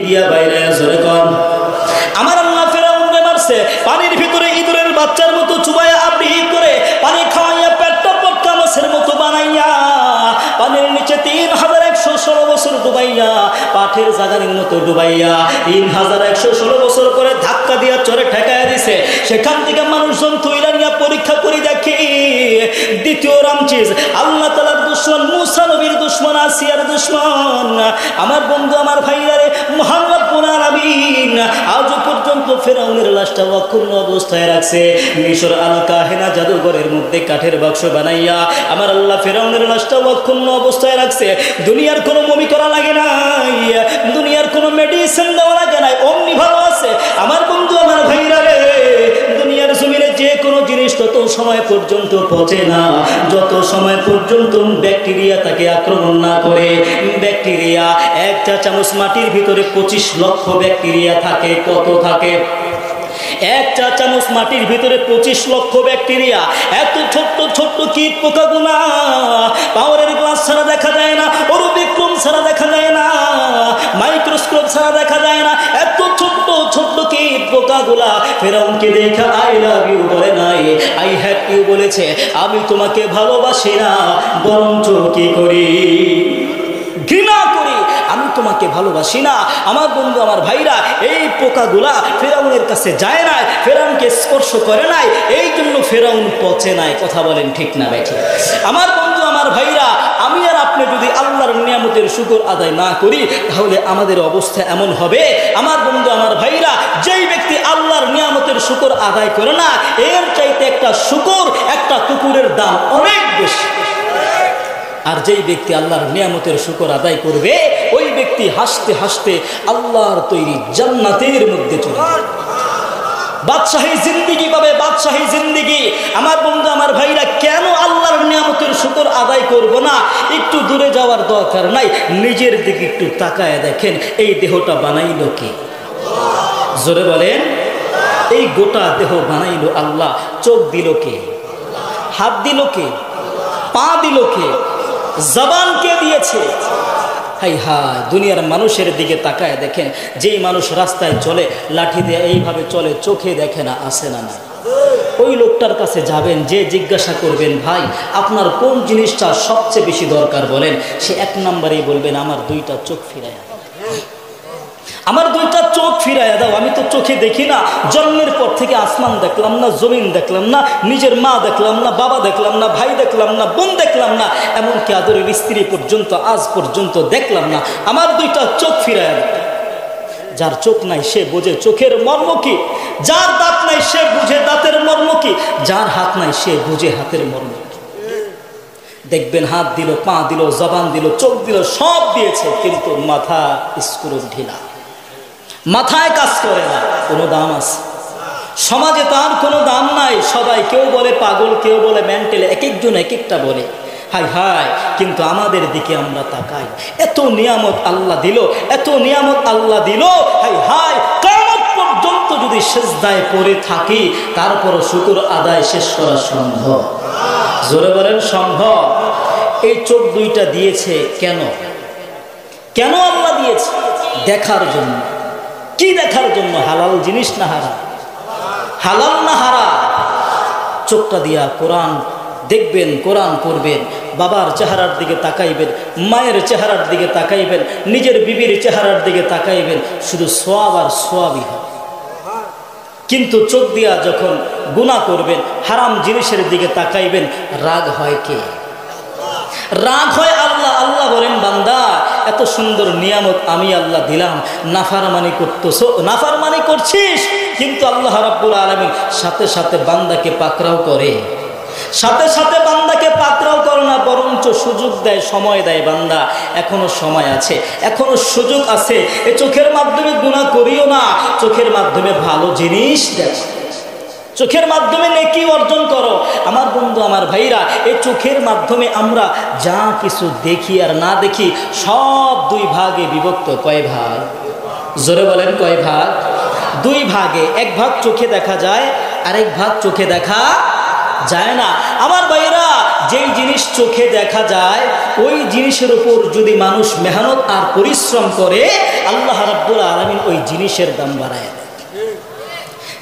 দিয়া বাইরে জোরে কর। আমার আল্লাহ ফেরাউনকে মারছে, পানির ভিতরে ইঁদুরের বাচ্চার মতো চুবাইয়া আপনি করে পানি খাওয়াইয়া পেটটা পটকা মাছের মতো বানাইয়া পানির নিচে 3116 বছর ডুবাইয়া পাঠের জাগানির মতো ডুবাইয়া 3116 বছর করে ধাক্কা দিয়া চরে ঠেকাইয়া দিছে। সেখান থেকে মানুষজন তুইলা নিয়ে পরীক্ষা করে দেখি দ্বিতীয় রামচিজ আল্লাহ তাআলার দুশমন, মুসা নবীর দুশমন, আসিয়ার দুশমন, আমার বন্ধু আমার ভাইয়ারে মহান রব্বুল আলামিন আজ পর্যন্ত ফেরাউনের লাশটা অক্ষুণ্ণ অবস্থায় রাখছে। মিশর আল কাহেনা জাদুঘরের মধ্যে কাঠের বাক্স বানাইয়া আমার আল্লাহ ফেরাউনের লাশটা অক্ষুণ্ণ অবস্থায় রাখছে। দুনিয়ার কোনো মমি করা লাগে নাই, দুনিয়ার কোনো মেডিসিন দেওয়া লাগে নাই, অমনি ভালো আছে। আমার বন্ধু আমার ভাইরা রে, দুনিয়ার জমিনে যে কোনো জিনিস তত সময় পর্যন্ত পচে না যত সময় পর্যন্ত ব্যাকটেরিয়া তাকে আক্রমণ না করে। ব্যাকটেরিয়া এক চা চামচ মাটির ভিতরে 25 লক্ষ ব্যাকটেরিয়া থাকে। কত থাকে? এক চা চামচ মাটির ভিতরে 25 লক্ষ ব্যাকটেরিয়া। এত ছোট্ট ছোট্ট কীট পোকাগুলা পাওয়ারের গ্লাস ছাড়া দেখা যায় না, অরুবিক্রম ছাড়া দেখা যায় না, মাইক্রোস্কোপ ছাড়া দেখা যায় না। এত ছোট্ট ছোট্ট কীট পোকাগুলা ফেরাউনকে দেখা আই লাভ ইউ বলে নাই, আই হ্যাভ ইউ বলেছে। আমি তোমাকে ভালোবাসি না, বরঞ্চ কি করি? ঘৃণা করি। আমি তোমাকে ভালোবাসি না। আমার বন্ধু আমার ভাইরা, এই পোকাগুলা ফেরাউনের কাছে যায় নাই, ফেরাউনকে স্পর্শ করে নাই, এই জন্য ফেরাউন পচে নাই। কথা বলেন ঠিক না বেঠিক? আমার বন্ধু আমার ভাইরা, আমি আর আপনি যদি আল্লাহর নিয়ামতের শুকর আদায় না করি তাহলে আমাদের অবস্থা এমন হবে। আমার বন্ধু আমার ভাইরা, যেই ব্যক্তি আল্লাহর নিয়ামতের শুকর আদায় করে না, এর চাইতে একটা শুকর একটা কুকুরের দাম অনেক বেশি। আর যেই ব্যক্তি আল্লাহর নিয়ামতের শুকর আদায় করবে, ওই ব্যক্তি হাসতে হাসতে আল্লাহর তৈরি জান্নাতের মধ্যে চলে যাবে, বাদশাহী জিন্দেগি পাবে, বাদশাহী জিন্দেগি। আমার বন্ধু আমার ভাইরা, কেন আল্লাহর নিয়ামতের শুকর আদায় করব না? একটু দূরে যাওয়ার দরকার নাই, নিজের দিকে একটু তাকায় দেখেন, এই দেহটা বানাইলো কে? জোরে বলেন। এই গোটা দেহ বানাইলো আল্লাহ। চোখ দিল কে? হাত দিল কে? পা দিল কে? জবান কে দিয়েছে? হাই হায়, দুনিয়ার মানুষের দিকে তাকায় দেখেন, যেই মানুষ রাস্তায় চলে লাঠি দিয়ে এইভাবে চলে, চোখে দেখে না, আসে না না। ওই লোকটার কাছে যাবেন, যে জিজ্ঞাসা করবেন ভাই আপনার কোন জিনিসটা সবচেয়ে বেশি দরকার বলেন, সে 1 নম্বরেই বলবেন আমার 2টা চোখ ফিরাইয়া দাও, আমার 2টা চোখ ফিরাইয়া দাও। আমি তো চোখে দেখি না, জন্মের পর থেকে আসমান দেখলাম না, জমিন দেখলাম না, নিজের মা দেখলাম না, বাবা দেখলাম না, ভাই দেখলাম না, বোন দেখলাম না, এমনকি আদরের স্ত্রী পর্যন্ত আজ পর্যন্ত দেখলাম না। আমার 2টা চোখ ফিরাইয়া দাও। যার চোখ নাই সে বোঝে চোখের মর্ম কি, যার দাঁত নাই সে বুঝে দাঁতের মর্ম কি, যার হাত নাই সে বুঝে হাতের মর্ম কি। দেখবেন হাত দিল, পা দিল, জবান দিল, চোখ দিল, সব দিয়েছে, কিন্তু মাথা স্ক্রু ঢিলা, মাথায় কাজ করে না। কোনো দাম আছে? সমাজে তার কোনো দাম নাই। সবাই, কেউ বলে পাগল, কেউ বলে মেন্টাল, এক একজন এক একটা বলে। হাই হাই, কিন্তু আমাদের দিকে আমরা তাকাই, এত নিয়ামত আল্লাহ দিল, এত নিয়ামত আল্লাহ দিল, হাই হাই, কিয়ামত পর্যন্ত যদি সিজদায় পড়ে থাকি তারপরও শুকর আদায় শেষ করা সম্ভব? জোরে বলেন সম্ভব? এই চোখ 2টা দিয়েছে কেন? কেন আল্লাহ দিয়েছে? দেখার জন্য। কি দেখার জন্য? হালাল জিনিস না হারাম? হালাল না হারাম? চোখটা দিয়া কোরআন দেখবেন, কোরআন পড়বেন, বাবার চেহারার দিকে তাকাইবেন, মায়ের চেহারার দিকে তাকাইবেন, নিজের বিবির চেহারার দিকে তাকাইবেন, শুধু সওয়াব আর সওয়াবই হবে। কিন্তু চোখ দিয়া যখন গুনাহ করবেন, হারাম জিনিসের দিকে তাকাইবেন, রাগ হয় কে? রাগ হয় আল্লাহ। আল্লাহ বলেন বান্দা এত সুন্দর নিয়ামত আমি আল্লাহ দিলাম, নাফরমানি করতেছো, নাফরমানি করছিস, কিন্তু আল্লাহ রাব্বুল আলামিন সাথে সাথে বান্দাকে পাকড়াও করে, সাথে সাথে বান্দাকে পাকড়াও করে না, বরঞ্চ সুযোগ দেয়, সময় দেয়। বান্দা এখনো সময় আছে, এখনো সুযোগ আছে, এই চোখের মাধ্যমে গুনাহ করিও না, চোখের মাধ্যমে ভালো জিনিস দেখো, চোখের মাধ্যমে নেকি অর্জন করো। আমার বন্ধু আমার ভাইরা, এই চোখের মাধ্যমে আমরা যা কিছু দেখি আর না দেখি সব 2 ভাগে বিভক্ত। কয় ভাগ? জোরে বলেন কয় ভাগ? 2 ভাগে। 1 ভাগ চোখে দেখা যায়, আরেক ভাগ চোখে দেখা যায় না। আমার ভাইরা, যেই জিনিস চোখে দেখা যায় ওই জিনিসের উপর যদি মানুষ মেহনত আর পরিশ্রম করে, আল্লাহ রাব্বুল আলামিন ওই জিনিসের দাম বাড়ায় দেয়।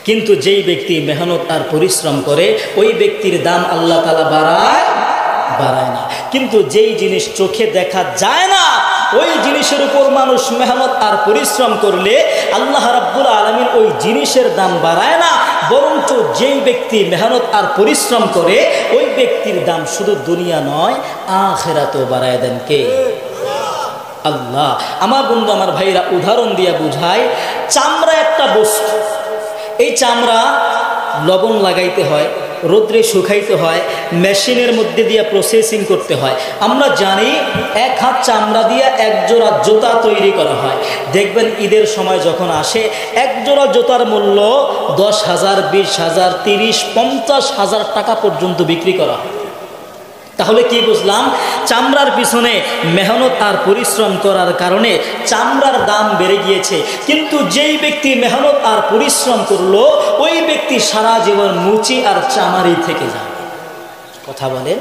কিন্তু যেই ব্যক্তি মেহনত আর পরিশ্রম করে ওই ব্যক্তির দাম আল্লাহ তাআলা বাড়ায় না। কিন্তু যেই জিনিস চোখে দেখা যায় না ওই জিনিসের উপর মানুষ মেহনত আর পরিশ্রম করলে আল্লাহ রাব্বুল আলামিন ওই জিনিসের দাম বাড়ায় না, বরঞ্চ যেই ব্যক্তি মেহনত আর পরিশ্রম করে ওই ব্যক্তির দাম শুধু দুনিয়া নয় আখিরাতেও বাড়ায় দেন কে? আল্লাহ। আমার বন্ধু, আমার ভাইরা, উদাহরণ দিয়ে বুঝায়, চামড়া একটা বস্তু, এই চামড়া লবণ লাগাইতে হয়, রোদ্রে শুকাইতে হয়, মেশিনের মধ্যে দিয়ে প্রসেসিং করতে হয়। আমরা জানি এক হাত চামড়া দিয়ে এক জোড়া জুতা তৈরি করা হয়। দেখবেন ঈদের সময় যখন আসে এক জোড়া জুতার মূল্য 10,000, 20,000, 30,000, 50,000 টাকা পর্যন্ত বিক্রি করা হয়। তাহলে কি বুঝলাম? চামড়ার পিছনে মেহনত আর পরিশ্রম করার কারণে চামড়ার দাম বেড়ে গিয়েছে। কিন্তু যেই ব্যক্তি মেহনত আর পরিশ্রম করলো ওই ব্যক্তি সারা জীবন মুচি আর চামারি থেকে যাবে। কথা বলেন?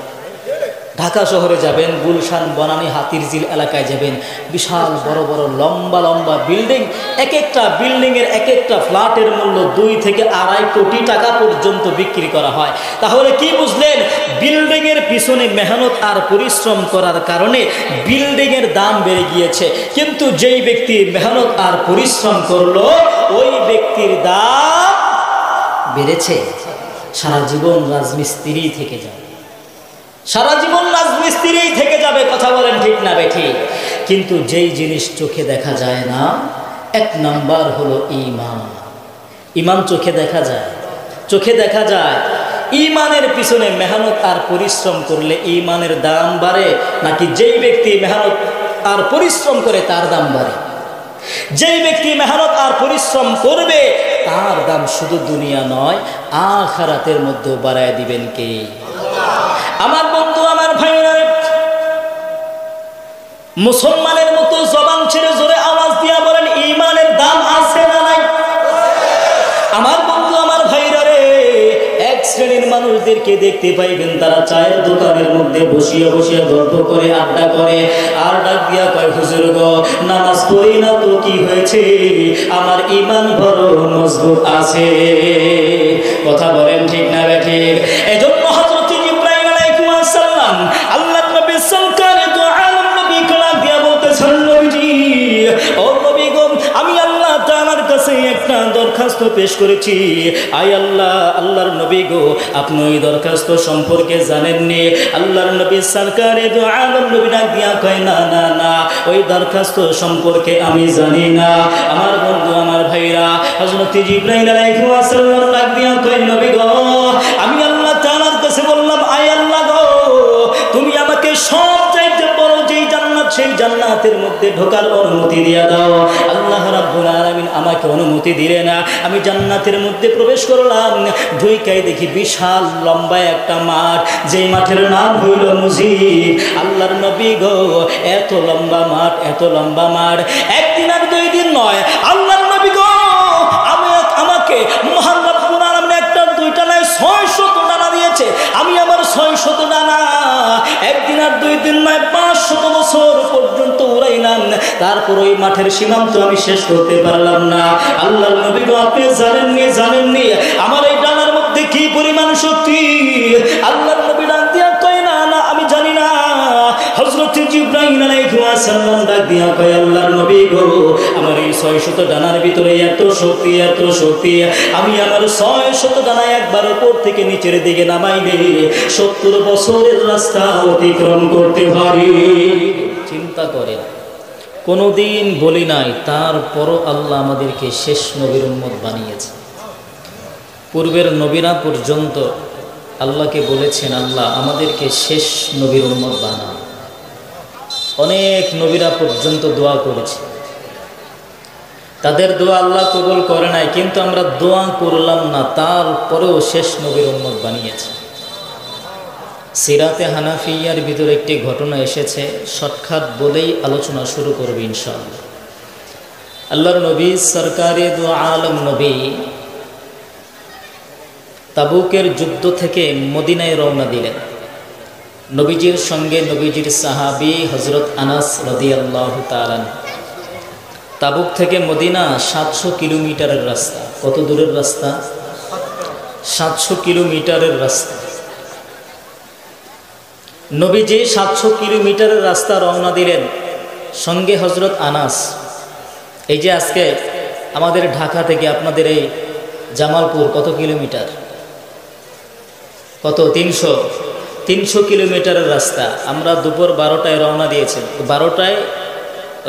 ঢাকা শহরে যাবেন, গুলশান, বনানী, হাতিরঝিল এলাকায় যাবেন, বিশাল বড় বড় লম্বা লম্বা বিল্ডিং, এক একটা বিল্ডিংয়ের এক একটা ফ্ল্যাটের মূল্য 2 থেকে 2.5 কোটি টাকা পর্যন্ত বিক্রি করা হয়। তাহলে কি বুঝলেন? বিল্ডিংয়ের পিছনে মেহনত আর পরিশ্রম করার কারণে বিল্ডিংয়ের দাম বেড়ে গিয়েছে। কিন্তু যেই ব্যক্তি মেহনত আর পরিশ্রম করলো ওই ব্যক্তির দাম বেড়েছে। সারা জীবন রাজমিস্ত্রি থেকে যাবে, সারা জীবন রাজমিস্ত্রি থেকে যাবে। কথা বলেন ঠিক না বেঠিক? কিন্তু যেই জিনিস চোখে দেখা যায় না, এক নাম্বার হলো ঈমান। ঈমান চোখে দেখা যায়, চোখে দেখা যায়। ঈমানের পিছনে মেহনত আর পরিশ্রম করলে ঈমানের দাম বাড়ে, নাকি যেই ব্যক্তি মেহনত আর পরিশ্রম করে তার দাম বাড়ে? যেই ব্যক্তি মেহনত আর পরিশ্রম করবে তার দাম শুধু দুনিয়া নয় আখিরাতের মধ্যে বাড়ায় দিবেন কে? আমার বন্ধু, আমার ভাইরা, মুসলমানের মতো জবান ছেড়ে জোরে আওয়াজ দিয়া বলেন, ঈমানের দাম আছে না নাই? আমার বন্ধু, আমার ভাইরা রে, এক শ্রেণীর মানুষদেরকে দেখতে পাইবেন তারা চায়ের দোকানের মধ্যে বসিয়ে বসিয়ে গল্প করে, আড্ডা করে, আর ডাক দিয়া কয়, হুজুর গো, নামাজ পড়ি না তো কি হয়েছে, আমার ঈমান বড় মজবুত আছে। কথা বলেন ঠিক না বেঠিক? এজন্য হযরত ইব্রাহিম আলাইহিস সালাম আল্লাহর নবী সরকারে দু আলম নবী কলাম দিয়া বলতেছেন, নবীজি, ও নবী গো, আমি আল্লাহ তাআলার কাছে একটা দরখাস্ত পেশ করেছি। আয় আল্লাহ, আল্লাহর নবী গো, আপনি ওই দরখাস্ত সম্পর্কে জানেননি? আল্লাহর নবী সরকারে দু আলম নবী ডাক দিয়া কয়, না না না, ওই দরখাস্ত সম্পর্কে আমি জানি না। আমার বন্ধু, আমার ভাইরা, হযরত ইব্রাহিম আলাইহিস সালাম ডাক দিয়া কয়, নবী গো, আমি আল্লাহ তাআলার কাছে বললাম, আয় আল্লাহ গো, তুমি আমাকে সব চাইতে বড় যেই জান্নাত, সেই জান্নাতের মধ্যে ঢোকার অনুমতি দিয়া দাও। আল্লাহ রাব্বুল আলামিন আমাকে অনুমতি দিলেন না। আমি জান্নাতের মধ্যে প্রবেশ করলাম, ঢুইকাই দেখি বিশাল লম্বা একটা মাঠ, যেই মাঠের নাম হইল মসজিদ। আল্লাহর নবী গো, এত লম্বা মাঠ, এত লম্বা মাঠ, একদিন আর 2 দিন নয়। আল্লাহর নবী গো, আমাকে মহান রব্বুল আলামিন একটা 2টা নয় 600 ডানা দিয়েছে। আমি আমার 600 ডানা একদিন আর 2 দিন নয় 500 বছর পর্যন্ত উড়াইলাম, তারপর ওই মাঠের সীমান্ত আমি শেষ করতে পারলাম না। আল্লাহর নবী গো, আপনি জানেননি আমার এই ডানার মধ্যে কি পরিমাণ শক্তি? আল্লাহর নবী ডাক দিয়া কয়, না না, আমি জানি না। হযরত ইব্রাহিম আলাইহিস সালাম ডাক দিয়া কয়, আল্লাহর নবী গো, আমার এই 600 ডানার ভিতরে এত শক্তি, এত শক্তি, আমি আমার 600 ডানা একবার উপর থেকে নিচের দিকে নামাইলে 70 বছরের রাস্তা অতিক্রম করতে পারি। চিন্তা করে কোনোদিন বলি নাই, তারপরও আল্লাহ আমাদেরকে শেষ নবীর উম্মত বানিয়েছে। পূর্বের নবীরা পর্যন্ত আল্লাহকে বলেছেন, আল্লাহ আমাদেরকে শেষ নবীর উম্মত বানান। অনেক নবীরা পর্যন্ত দোয়া করেছে, তাদের দোয়া আল্লাহ কবুল করে নাই, কিন্তু আমরা দোয়া করলাম না, তারপরেও শেষ নবীর উম্মত বানিয়েছে। সিরাতে হানাফিয়ার ভিতরে একটি ঘটনা এসেছে, শর্টকাট বলেই আলোচনা শুরু করব ইনশাআল্লাহ। আল্লাহর নবী সরকারে দু আলম নবী তাবুকের যুদ্ধ থেকে মদিনায় রওনা দিলেন। নবীজির সঙ্গে নবীজির সাহাবী হযরত আনাস রাদিয়াল্লাহু তাআলা। তাবুক থেকে মদিনা 700 কিলোমিটারের রাস্তা। কত দূরের রাস্তা? 700 কিলোমিটারের রাস্তা। নবীজি 700 কিলোমিটারের রাস্তা রওনা দিলেন, সঙ্গে হযরত আনাস। এই যে আজকে আমাদের ঢাকা থেকে আপনাদের এই জামালপুর কত কিলোমিটার? কত? 300 কিলোমিটারের রাস্তা। আমরা দুপুর 12টায় রওনা দিয়েছি। 12টায়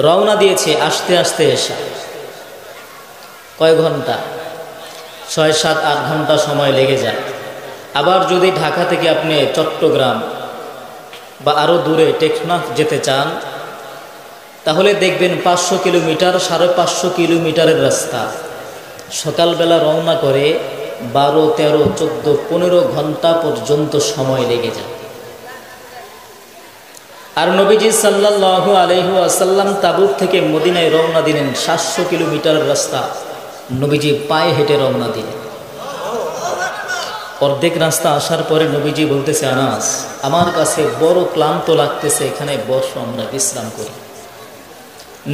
রওনা দিয়েছি, আসতে আসতে এসা কয় ঘন্টা? 6, 7, 8 ঘন্টা সময় লেগে যায়। আবার যদি ঢাকা থেকে আপনি চট্টগ্রাম বা আরও দূরে টেকনাফ যেতে চান, তাহলে দেখবেন 500 কিলোমিটার, 550 কিলোমিটারের রাস্তা। সকালবেলা রওনা করে 12, 13, 14, 15 ঘন্টা পর্যন্ত সময় লেগে যায়। আর নবীজি সাল্লাল্লাহু আলাইহি ওয়াসাল্লাম তাবুক থেকে মদিনায় রওনা দিলেন। 700 কিলোমিটারের রাস্তা নবীজি পায়ে হেঁটে রওনা দিলেন। অর্ধেক রাস্তা আসার পরে নবীজি বলতেছে, আনাস, আমার কাছে বড় ক্লান্ত লাগতেছে, এখানে বসো, আমরা বিশ্রাম করি।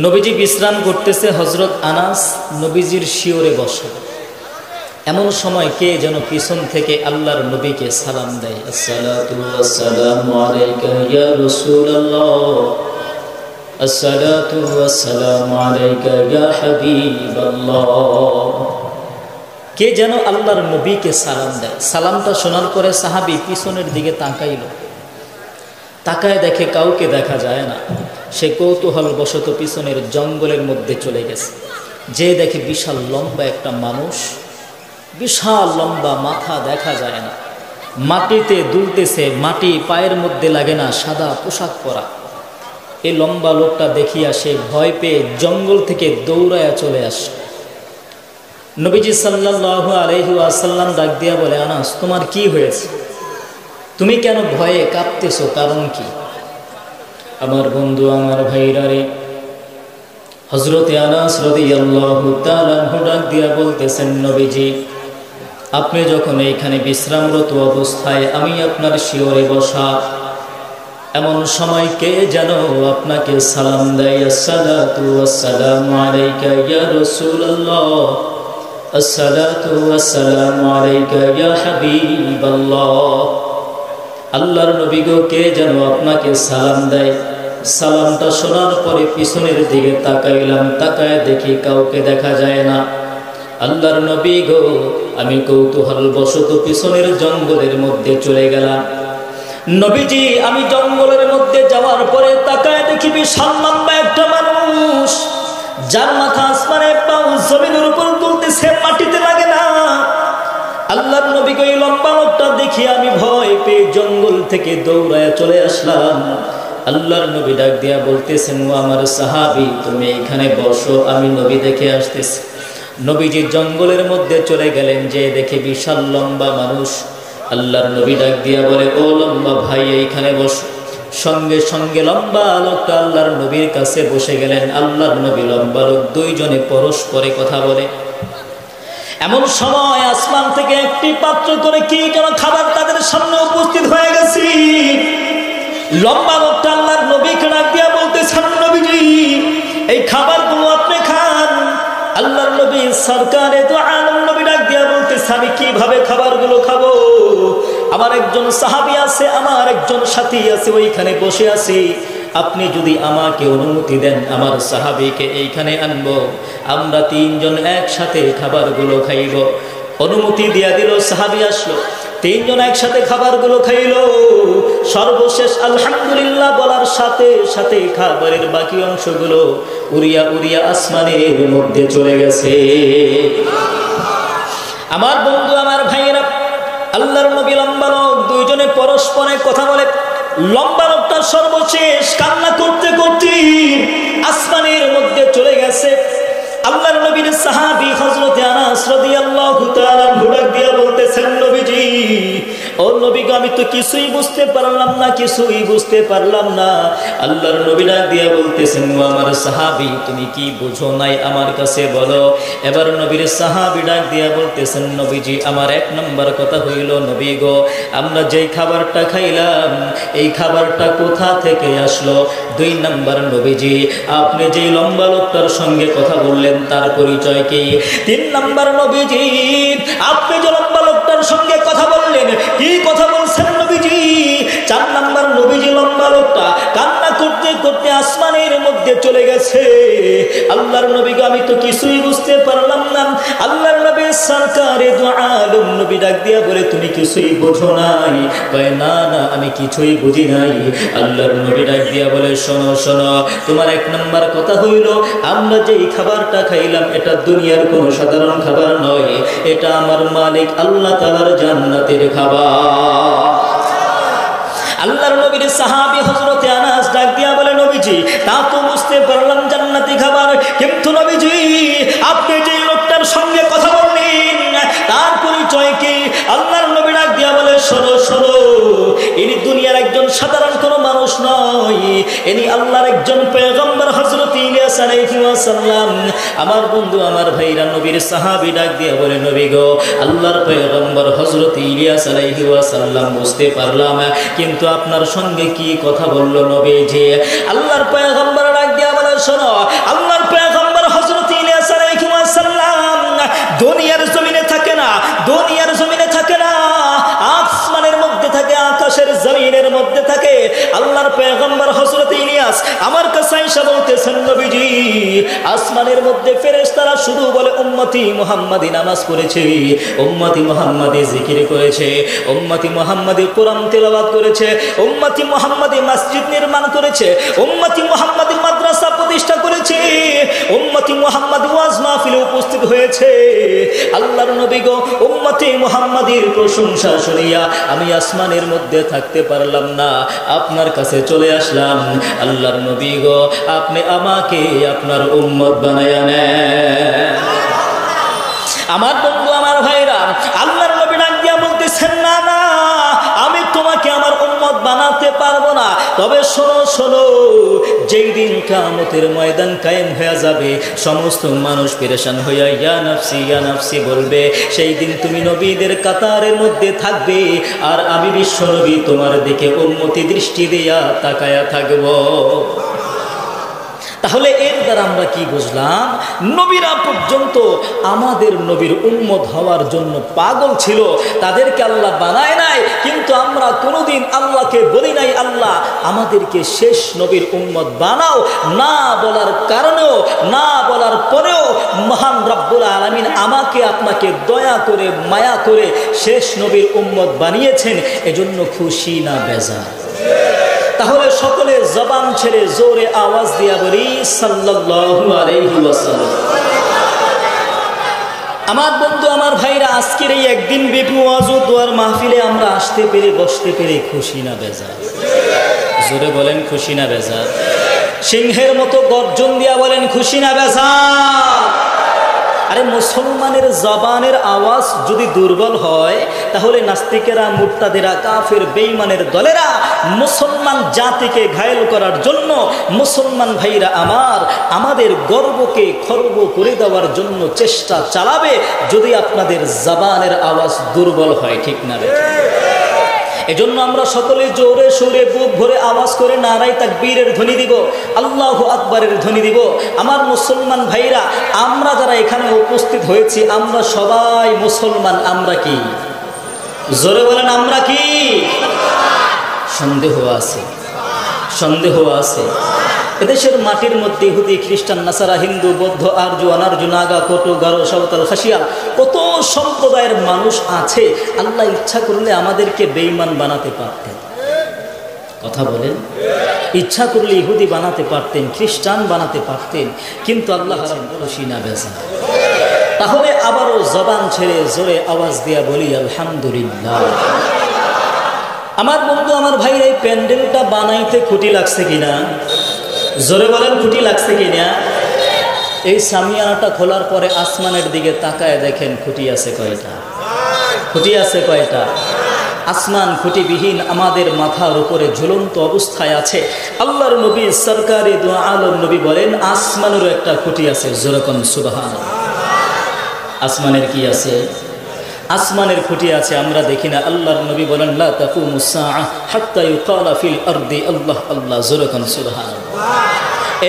নবীজি বিশ্রাম করতেছে। হযরত আনাস নবীজির শিয়রে বসা। এমন সময় কে যেন পিছন থেকে আল্লাহর নবীকে সালাম দেয়, আসসালাতু ওয়াসসালামু আলাইকা ইয়া রাসূলুল্লাহ, আসসালাতু ওয়াসসালামু আলাইকা ইয়া হাবিবাল্লাহ। কে যেন আল্লাহর নবীকে সালাম দেয়। সালামটা শোনার পরে সাহাবী পিছনের দিকে তাকাইল। তাকায় দেখে কাউকে দেখা যায় না। সে কৌতূহল বশত পিছনের জঙ্গলের মধ্যে চলে গেছে। যে দেখে বিশাল লম্বা একটা মানুষ, বিশাল লম্বা, মাথা দেখা যায় না, মাটিতে দুলতেছে, মাটি পায়ের মধ্যে লাগে না, সাদা পোশাক পরা। এই লম্বা লোকটা দেখিয়া সে ভয় পেয়ে জঙ্গল থেকে দৌড়ায়া চলে আসে। নবীজি সাল্লাল্লাহু আলাইহি ওয়াসাল্লাম ডাক দিয়া বলে, আনাস, তোমার কি হয়েছে? তুমি কেন ভয়ে কাঁপতেছো? কারণ কি? আমার বন্ধু, আমার ভাইরা রে, হযরতে আনাস রাদিয়াল্লাহু তাআলা ডাক দিয়া বলতেছেন, নবীজি, আপনি যখন এইখানে বিশ্রামরত অবস্থায় আমি আপনার শিয়রে বসা, এমন সময় কে যেন আপনাকে সালাম দেয়, আসসালাতু ওয়াসসালামু আলাইকা ইয়া রাসূলুল্লাহ, আসসালাতু ওয়াসসালামু আলাইকা ইয়া হাবিবাল্লাহ। আল্লাহর নবী গো, কে যেন আপনাকে সালাম দেয়। সালামটা শোনার পরে পিছনের দিকে তাকাইলাম, তাকায় দেখি কাউকে দেখা যায় না। আল্লাহর নবী গো, আমি কৌতূহল বশত পিছনের জঙ্গলের মধ্যে চলে গেলাম। নবীজি, আমি জঙ্গলের মধ্যে যাওয়ার পরে তাকায় দেখি বিশাল লম্বা একটা মানুষ, যার মাথা আসমানে, পাও জমিনের উপর তুলতেছে, মাটিতে লাগে না। আল্লাহর নবীকে এই লম্বা লোকটা দেখি আমি ভয় পেয়ে জঙ্গল থেকে দৌড়ায় চলে আসলাম। আল্লাহর নবী ডাক দিয়া বলতেছেন, ও আমার সাহাবী, তুমি এখানে বসো, আমি নবী দেখে আসতেছি। নবীজি জঙ্গলের মধ্যে চলে গেলেন, যে দেখে বিশাল লম্বা মানুষ। আল্লাহর নবী ডাক দিয়া বলে, ও লম্বা ভাই, এইখানে বসো। সঙ্গে সঙ্গে লম্বা লোকটা আল্লাহর নবীর কাছে বসে গেলেন। আল্লাহর নবী, লম্বা লোক, দুইজনে পরস্পরে কথা বলে। এমন সময় আসমান থেকে একটি পাত্র করে কি যেন খাবার তাদের সামনে উপস্থিত হয়ে গেছে। লম্বা লোকটা আল্লাহর নবীকে ডাক দিয়া বলতেছেন, নবীজি, এই খাবারগুলো আপনি খান। আল্লাহর নবী সরকারে তো আলম নবী ডাক দিয়া বলতেছে, আমি কিভাবে খাবারগুলো খাবো? আমার একজন সাহাবী আছে, আমার একজন সাথী আছে, ওইখানে বসে আছে। আপনি যদি আমাকে অনুমতি দেন, আমার সাহাবীকে এইখানে আনবো, আমরা তিনজন একসাথে খাবারগুলো খাইব। অনুমতি দিয়া দিল। সাহাবী আসলো, তিনজন একসাথে খাবারগুলো খাইল। সর্বশেষ আলহামদুলিল্লাহ বলার সাথে সাথে খাবারের বাকি অংশগুলো উড়িয়া উড়িয়া আসমানের মধ্যে চলে গেছে। আমার বন্ধু, আমার ভাইয়েরা, আল্লাহর নবী লম্বা লোক, দুইজনে পরস্পরে কথা বলে। লম্বা লোকটা সর্বশেষ কান্না করতে করতে আসমানের মধ্যে চলে গেছে। আল্লাহর নবীর সাহাবী হযরতে আনাস রাদিয়াল্লাহু তাআলা ডাক দিয়া বলতেছেন, নবীজি, ও নবীকে আমি তো কিছুই বুঝতে পারলাম না, কিছুই বুঝতে পারলাম না। আল্লাহর নবী ডাক দিয়া বলতেছেন, ও আমার সাহাবী, তুমি কি বুঝো নাই আমার কাছে বলো। এবার নবীর সাহাবী ডাক দিয়া বলতেছেন, নবীজি আমার এক নম্বর কথা হইল, নবী গো আমরা যেই খাবারটা খাইলাম এই খাবারটা কোথা থেকে আসলো। 2 নম্বর, নবীজি আপনি যেই লম্বা লোকটার সঙ্গে কথা বললেন তার পরিচয় কি। 3 নম্বর, নবীজি আপনি যে লম্বা লোকটার সঙ্গে কথা বললেন কি কথা বলছেন নবীজি। 4 নম্বর, নবীজি লম্বা লোকটা কান্না করতে করতে আসমানের মধ্যে চলে গেছে। আল্লাহর নবীকে আমি তো কিছুই বুঝতে পারলাম না। আল্লাহর নবী সরকারে দু আলম নবী ডাক দিয়া বলে, তুমি কিছুই বোঝো নাই? কয় না না আমি কিছুই বুঝি নাই। আল্লাহর নবী ডাক দিয়া বলে, শোনো শোনো, তোমার 1 নম্বর কথা হইল আমরা যেই খাবারটা খাইলাম এটা দুনিয়ার কোনো সাধারণ খাবার নয়, এটা আমার মালিক আল্লাহ তাআলার জান্নাতের খাবার। আল্লাহর নবীর সাহাবী হযরতে আনাস ডাক দিয়া বলে, নবীজি তা তো বুঝতে পারলাম জান্নাতি খাবার, কিন্তু নবীজি আপনি যে লোকটার সঙ্গে কথা বললেন তার পরিচয় কি। আল্লাহর নবী ডাক দিয়া বলে, শোনো শোনো, ইনি দুনিয়ার একজন সাধারণ কোনো মানুষ নয়, ইনি আল্লাহর একজন পয়গম্বর হযরত ইলিয়াস আলাইহিস সালাম। আমার বন্ধু আমার ভাইরা, নবীর সাহাবী ডাক দিয়া বলে, নবী গো আল্লাহর পয়গম্বর হযরত ইলিয়াস আলাইহিস সালাম বুঝতে পারলাম, কিন্তু আপনার সঙ্গে কি কথা বললো নবীজি। আল্লাহর পয়গম্বর ডাক দিয়া বলে, শোনো, আল্লাহর পয়গম্বর হযরত ইলিয়াস আলাইহিস সালাম দুনিয়ার জমিনে থাকে না, দুনিয়ার জমিনে থাকে না, আসমানের মধ্যে থাকে, আকাশের জমিনের মধ্যে থাকে। আল্লাহর পয়গম্বর হযরত ইলিয়াস আমার কাছে এসে বলতেছেন, নবীজি আসমানের মধ্যে ফেরেশতারা শুধু বলে উম্মতি মুহাম্মাদি নামাজ পড়েছে, উম্মতি মুহাম্মাদি জিকির করেছে, উম্মতি মুহাম্মাদি কোরআন তেলাওয়াত করেছে, উম্মতি মুহাম্মাদি মসজিদ নির্মাণ করেছে, উম্মতি মুহাম্মাদি মাদ্রাসা প্রতিষ্ঠা করেছে, উম্মতি মুহাম্মাদি ওয়াজ মাহফিলে উপস্থিত হয়েছে। আল্লাহর নবী গো উম্মতি মুহাম্মাদির প্রশংসা শুনিয়া আমি আসমানের মধ্যে থাকতে পারলাম না, আপনার কাছে চলে আসলাম। আল্লাহর নবী গো আপনি আমাকে আপনার উম্মত বানায়া নেন। আমার বন্ধু আমার ভাইরা, আল্লাহর নবী ডাক দিয়া বলতেছেন, না না আমি তোমাকে আমার উম্মত বানাতে পারবো না, তবে শোনো শোনো, যেই দিন কিয়ামতের ময়দান কায়েম হয়ে যাবে, সমস্ত মানুষ পেরেশান হইয়া ইয়া নাফসি বলবে, সেই দিন তুমি নবীদের কাতারের মধ্যে থাকবে, আর আমি বিশ্ব নবী তোমার দিকে উম্মতি দৃষ্টি দিয়া তাকায়া থাকবো। তাহলে এর দ্বারা আমরা কি বুঝলাম? নবীরা পর্যন্ত আমাদের নবীর উম্মত হওয়ার জন্য পাগল ছিল, তাদেরকে আল্লাহ বানায় নাই, কিন্তু আমরা কোনোদিন আল্লাহকে বলি নাই আল্লাহ আমাদেরকে শেষ নবীর উম্মত বানাও। না বলার কারণেও, না বলার পরেও মহান রব্বুল আলামিন আমাকে আপনাকে দয়া করে মায়া করে শেষ নবীর উম্মত বানিয়েছেন, এজন্য খুশি না বেজার? তাহলে সকলে জবান ছেড়ে জোরে আওয়াজ দিয়া বলি সাল্লাল্লাহু আলাইহি ওয়াসাল্লাম। আমার বন্ধু আমার ভাইরা, আজকের এই একদিন ব্যাপী ওয়াজ ও দোয়ার মাহফিলে আমরা আসতে পেরে বসতে পেরে খুশি না বেজার? জোরে বলেন খুশি না বেজার? সিংহের মতো গর্জন দিয়া বলেন খুশি না বেজার? আরে মুসলমানের জবানের আওয়াজ যদি দুর্বল হয়, তাহলে নাস্তিকেরা, মুরতাদেরা, কাফের বেঈমানের দলেরা মুসলমান জাতিকে ঘায়েল করার জন্য, মুসলমান ভাইরা আমাদের গর্বকে খর্ব করে দেওয়ার জন্য চেষ্টা চালাবে, যদি আপনাদের জবানের আওয়াজ দুর্বল হয়, ঠিক না? এজন্য আমরা সকলে জোরে সোরে বুক ভরে আওয়াজ করে নারায়ে তাকবীরের ধ্বনি দিব, আল্লাহু আকবারের ধ্বনি দিব। আমার মুসলমান ভাইরা, আমরা যারা এখানে উপস্থিত হয়েছি আমরা সবাই মুসলমান। আমরা কি? জোরে বলেন আমরা কি? সন্দেহ আছে? সন্দেহ আছে? এদেশের মাটির মধ্যে ইহুদি, খ্রিস্টান, নাসারা, হিন্দু, বৌদ্ধ, আর্য, অনার্য, নাগা, কটু, গারো, সাঁওতাল, খাসিয়া, কত সম্প্রদায়ের মানুষ আছে। আল্লাহ ইচ্ছা করলে আমাদেরকে বেঈমান বানাতে পারতেন। কথা বলেন, ইচ্ছা করলে ইহুদি বানাতে পারতেন, খ্রিস্টান বানাতে পারতেন, কিন্তু আল্লাহ খুশি না বেজার? তাহলে আবারও জবান ছেড়ে জোরে আওয়াজ দিয়া বলি আলহামদুলিল্লাহ। আমার বন্ধু আমার ভাইরা, এই প্যান্ডেলটা বানাইতে খুঁটি লাগছে কিনা? জোরে বলেন খুঁটি লাগছে কিনা? এই সামিয়ানাটা খোলার পরে আসমানের দিকে তাকায় দেখেন খুঁটি আছে কয়টা? খুঁটি আছে কয়টা? আসমান খুঁটিবিহীন আমাদের মাথার উপরে ঝুলন্ত অবস্থায় আছে। আল্লাহর নবী সরকারে দু আলম নবী বলেন, আসমানেরও একটা খুঁটি আছে। যেরকম সুবহানাল্লাহ। আসমানের কি আছে? আসমানের খুঁটি আছে, আমরা দেখি না। আল্লাহর নবী বলেন, লা তাকুমুস সাআহ হাত্তা ইউকালা ফিল আরদি আল্লাহ আল্লাহ। যেরকম সুবহানাল্লাহ।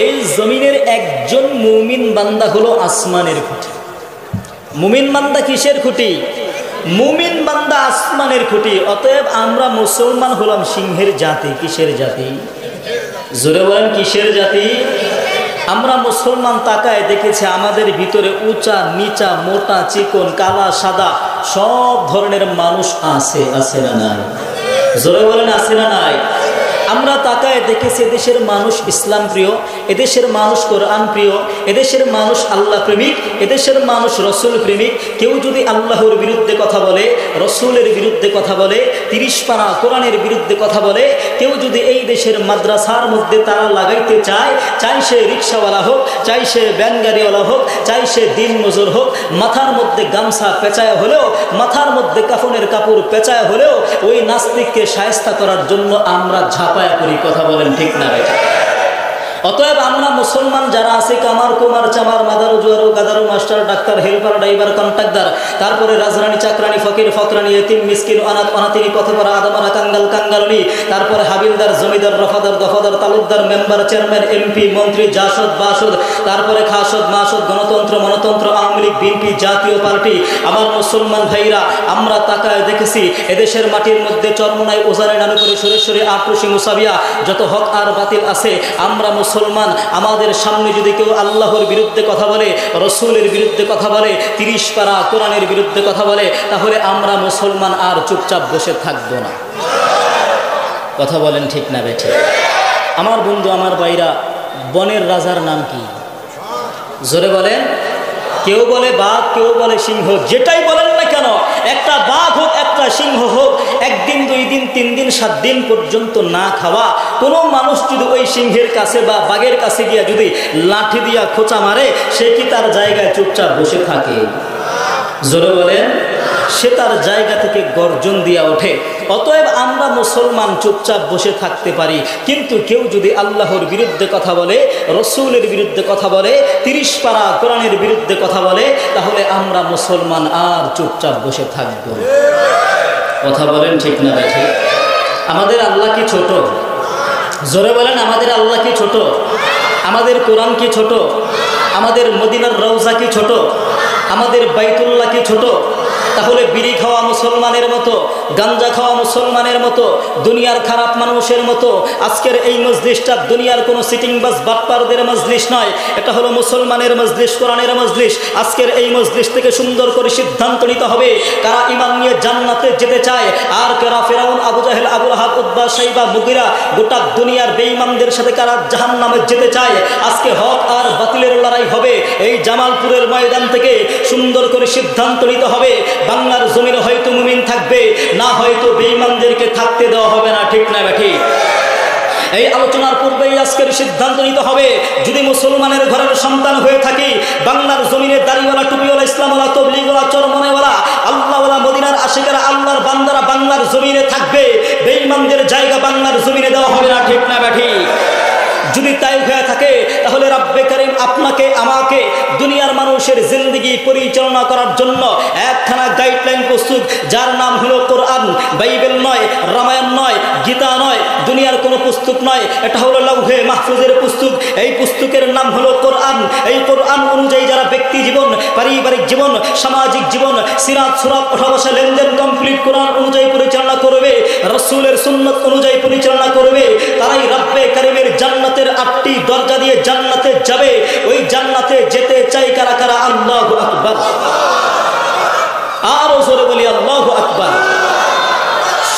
এই জমিনের একজন মুমিন বান্দা হলো আসমানের খুঁটি। মুমিন বান্দা কিসের খুঁটি? মুমিন বান্দা আসমানের খুঁটি। অতএব আমরা মুসলমান হলাম সিংহের জাতি। কিসের জাতি? জোরে বলেন, কিসের জাতি? আমরা মুসলমান তাকায় দেখেছি আমাদের ভিতরে উঁচা নিচা, মোটা চিকন, কালা সাদা সব ধরনের মানুষ আছে। আছে না নাই? জোরে বলেন, আছে না নাই? আমরা তাকায় দেখেছি এদেশের মানুষ ইসলাম প্রিয়, এদেশের মানুষ কোরআন প্রিয়, এদেশের মানুষ আল্লাহ প্রেমিক, এদেশের মানুষ রসুল প্রেমিক। কেউ যদি আল্লাহর বিরুদ্ধে কথা বলে, রসুলের বিরুদ্ধে কথা বলে, 30 পারা কোরআনের বিরুদ্ধে কথা বলে, কেউ যদি এই দেশের মাদ্রাসার মধ্যে তারা লাগাইতে চায়, চাই সে রিক্সাওয়ালা হোক, চাই সে ভ্যান গাড়িওয়ালা হোক, চাই সে দিন মজুর হোক, মাথার মধ্যে গামছা পেঁচায় হলেও, মাথার মধ্যে কাফনের কাপড় পেঁচায় হলেও ওই নাস্তিককে শায়েস্তা করার জন্য আমরা ঝাঁপায়া করি। কথা বলেন ঠিক না বেটা? অতএব আমরা মুসলমান যারা আছি, কামার কুমার চামার মাদারু জুয়ারু গাদারু master doctor helper driver contractor, তারপরে রাজরানী চাকরানি ফকির ফকরানি এতিম মিসকিন অনাথ অনাথিনী পথেপরা আদমারা কাঙ্গাল কাঙ্গালনি, তারপরে হাবিলদার জমিদার রফাদার দফাদার তালুকদার মেম্বার চেয়ারম্যান এমপি মন্ত্রী জাসদ বাসদ, তারপরে খাসদ মাসদ, গণতন্ত্র মনতন্ত্র, আওয়ামী লীগ বিএনপি জাতীয় পার্টি। আমার মুসলমান ভাইরা, আমরা তাকায় দেখেছি এদেশের মাটির মধ্যে চরমনায় ওজানে নামে করে সুরেশ্বরী আটরশি মুসাবিয়া যত হক আর বাতিল আছে, আমরা মুসলমান। আমাদের সামনে যদি কেউ আল্লাহর বিরুদ্ধে কথা বলে, রসুলের বিরুদ্ধে কথা বলে, 30 পারা কোরআনের বিরুদ্ধে কথা বলে, তাহলে আমরা মুসলমান আর চুপচাপ বসে থাকবো না। কথা বলেন ঠিক না বেঠে? আমার বন্ধু, আমার ভাইরা, বনের রাজার নাম কি? জোরে বলেন। কেউ বলে বাঘ, কেউ বলে সিংহ। যেটাই বলেন না কেন, একটা বাঘ হোক, একটা সিংহ হোক, 1 দিন 2 দিন 3 দিন 7 দিন পর্যন্ত না খাওয়া কোনো মানুষ যদি ওই সিংহের কাছে বা বাঘের কাছে গিয়া যদি লাঠি দিয়া খোঁচা মারে, সে কি তার জায়গায় চুপচাপ বসে থাকে? জোরে বলেন। সে তার জায়গা থেকে গর্জন দিয়া ওঠে। অতএব আমরা মুসলমান চুপচাপ বসে থাকতে পারি, কিন্তু কেউ যদি আল্লাহর বিরুদ্ধে কথা বলে, রসুলের বিরুদ্ধে কথা বলে, 30 পারা কোরআনের বিরুদ্ধে কথা বলে, তাহলে আমরা মুসলমান আর চুপচাপ বসে থাকব। কথা বলেন ঠিক না বেঠি? আমাদের আল্লাহ কি ছোট? জোরে বলেন, আমাদের আল্লাহ কি ছোট? আমাদের কোরআন কি ছোট? আমাদের মদিনার রওজা কি ছোট? আমাদের বাইতুল্লাহ কি ছোট? তাহলে বিড়ি খাওয়া মুসলমানের মতো, গাঞ্জা খাওয়া মুসলমানের মতো, দুনিয়ার খারাপ মানুষের মতো আজকের এই মজলিসটা দুনিয়ার কোনো সিটিং বাস বাটপারদের মজলিস নয়। এটা হলো মুসলমানের মজলিস, কোরআনের মজলিস। আজকের এই মজলিস থেকে সুন্দর করে সিদ্ধান্ত নিতে হবে কারা ঈমান নিয়ে জান্নাতে যেতে চায়, আর কারা ফেরাউন, আবু জাহেল, আবু লাহাব, উতবা, শাইবা, মুগিরা, গোটা দুনিয়ার বেঈমানদের সাথে কারা জাহান্নামে যেতে চায়। আজকে হক আর বাতিলের লড়াই হবে এই জামালপুরের ময়দান থেকে। সুন্দর করে সিদ্ধান্ত নিতে হবে। বাংলার জমিনে হয়তো মুমিন থাকবে, না হয়তো বেঈমানদেরকে থাকতে দেওয়া হবে না। ঠিক না বেঠি? এই আলোচনার পূর্বেই আজকের সিদ্ধান্ত নিতে হবে, যদি মুসলমানের ঘরের সন্তান হয়ে থাকি, বাংলার জমিনে দাড়িওয়ালা, টুপিওয়ালা, ইসলামওয়ালা, তবলিগওয়ালা, চরমনাইওয়ালা, আল্লাহওয়ালা, মদিনার আশিকেরা, আল্লাহর বান্দারা বাংলার জমিনে থাকবে। বেঈমানদের জায়গা বাংলার জমিনে দেওয়া হবে না। ঠিক না বেঠি? যদি তাই হয়ে থাকে, তাহলে রব্বে করিম আপনাকে আমাকে দুনিয়ার মানুষের জিন্দেগি পরিচালনা করার জন্য একখানা গাইডলাইন প্রস্তুত, যার নাম হলো কোরআন। বাইবেল নয়, রামায়ণ নয়, গীতা নয়, দুনিয়ার কোনো পুস্তক নয়, এটা হলো লৌহে মাহফুজের পুস্তক। এই পুস্তকের নাম হলো কোরআন। এই কোরআন অনুযায়ী যারা ব্যক্তি জীবন, পারিবারিক জীবন, সামাজিক জীবন, সিরাত সুরাত ওঠা বসা লেনদেন কমপ্লিট কোরআন অনুযায়ী পরিচালনা করবে, রসুলের সুন্নত অনুযায়ী পরিচালনা করবে, তারাই রব্বে করিমের জান্নাতের 8টি দরজা দিয়ে জান্নাতে যাবে। ওই জান্নাতে যেতে চাই কারা কারা? আল্লাহু আকবার। আরো জোরে বলি আল্লাহু আকবার।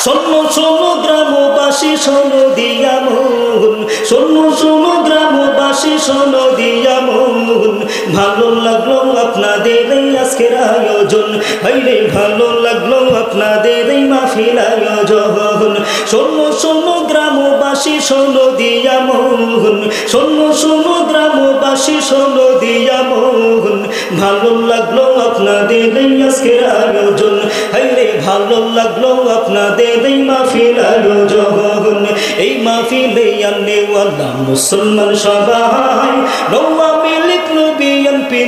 শোনো শোনো গ্রামবাসী, শোনো দিয়া মন, শোনো শোনো গ্রামবাসী, শোনো দিয়া মন, ভালো লাগে লাগলো আপনাদের এই আজকের আয়োজন, হাইরে ভালো লাগলো আপনাদের এই মাহফিল আয়োজন। শোনো শোনো গ্রামবাসী শোনো দিয়া মন, শোনো শোনো গ্রামবাসী শোনো দিয়া মন, ভালো লাগলো আপনাদের এই আজকের আয়োজন, হাইরে ভালো লাগলো আপনাদের এই মাহফিল আয়োজন। এই মাহফিলে আল্লাহওয়ালা মুসলমান সবাই, নওয়ামী লীগ বিএনপি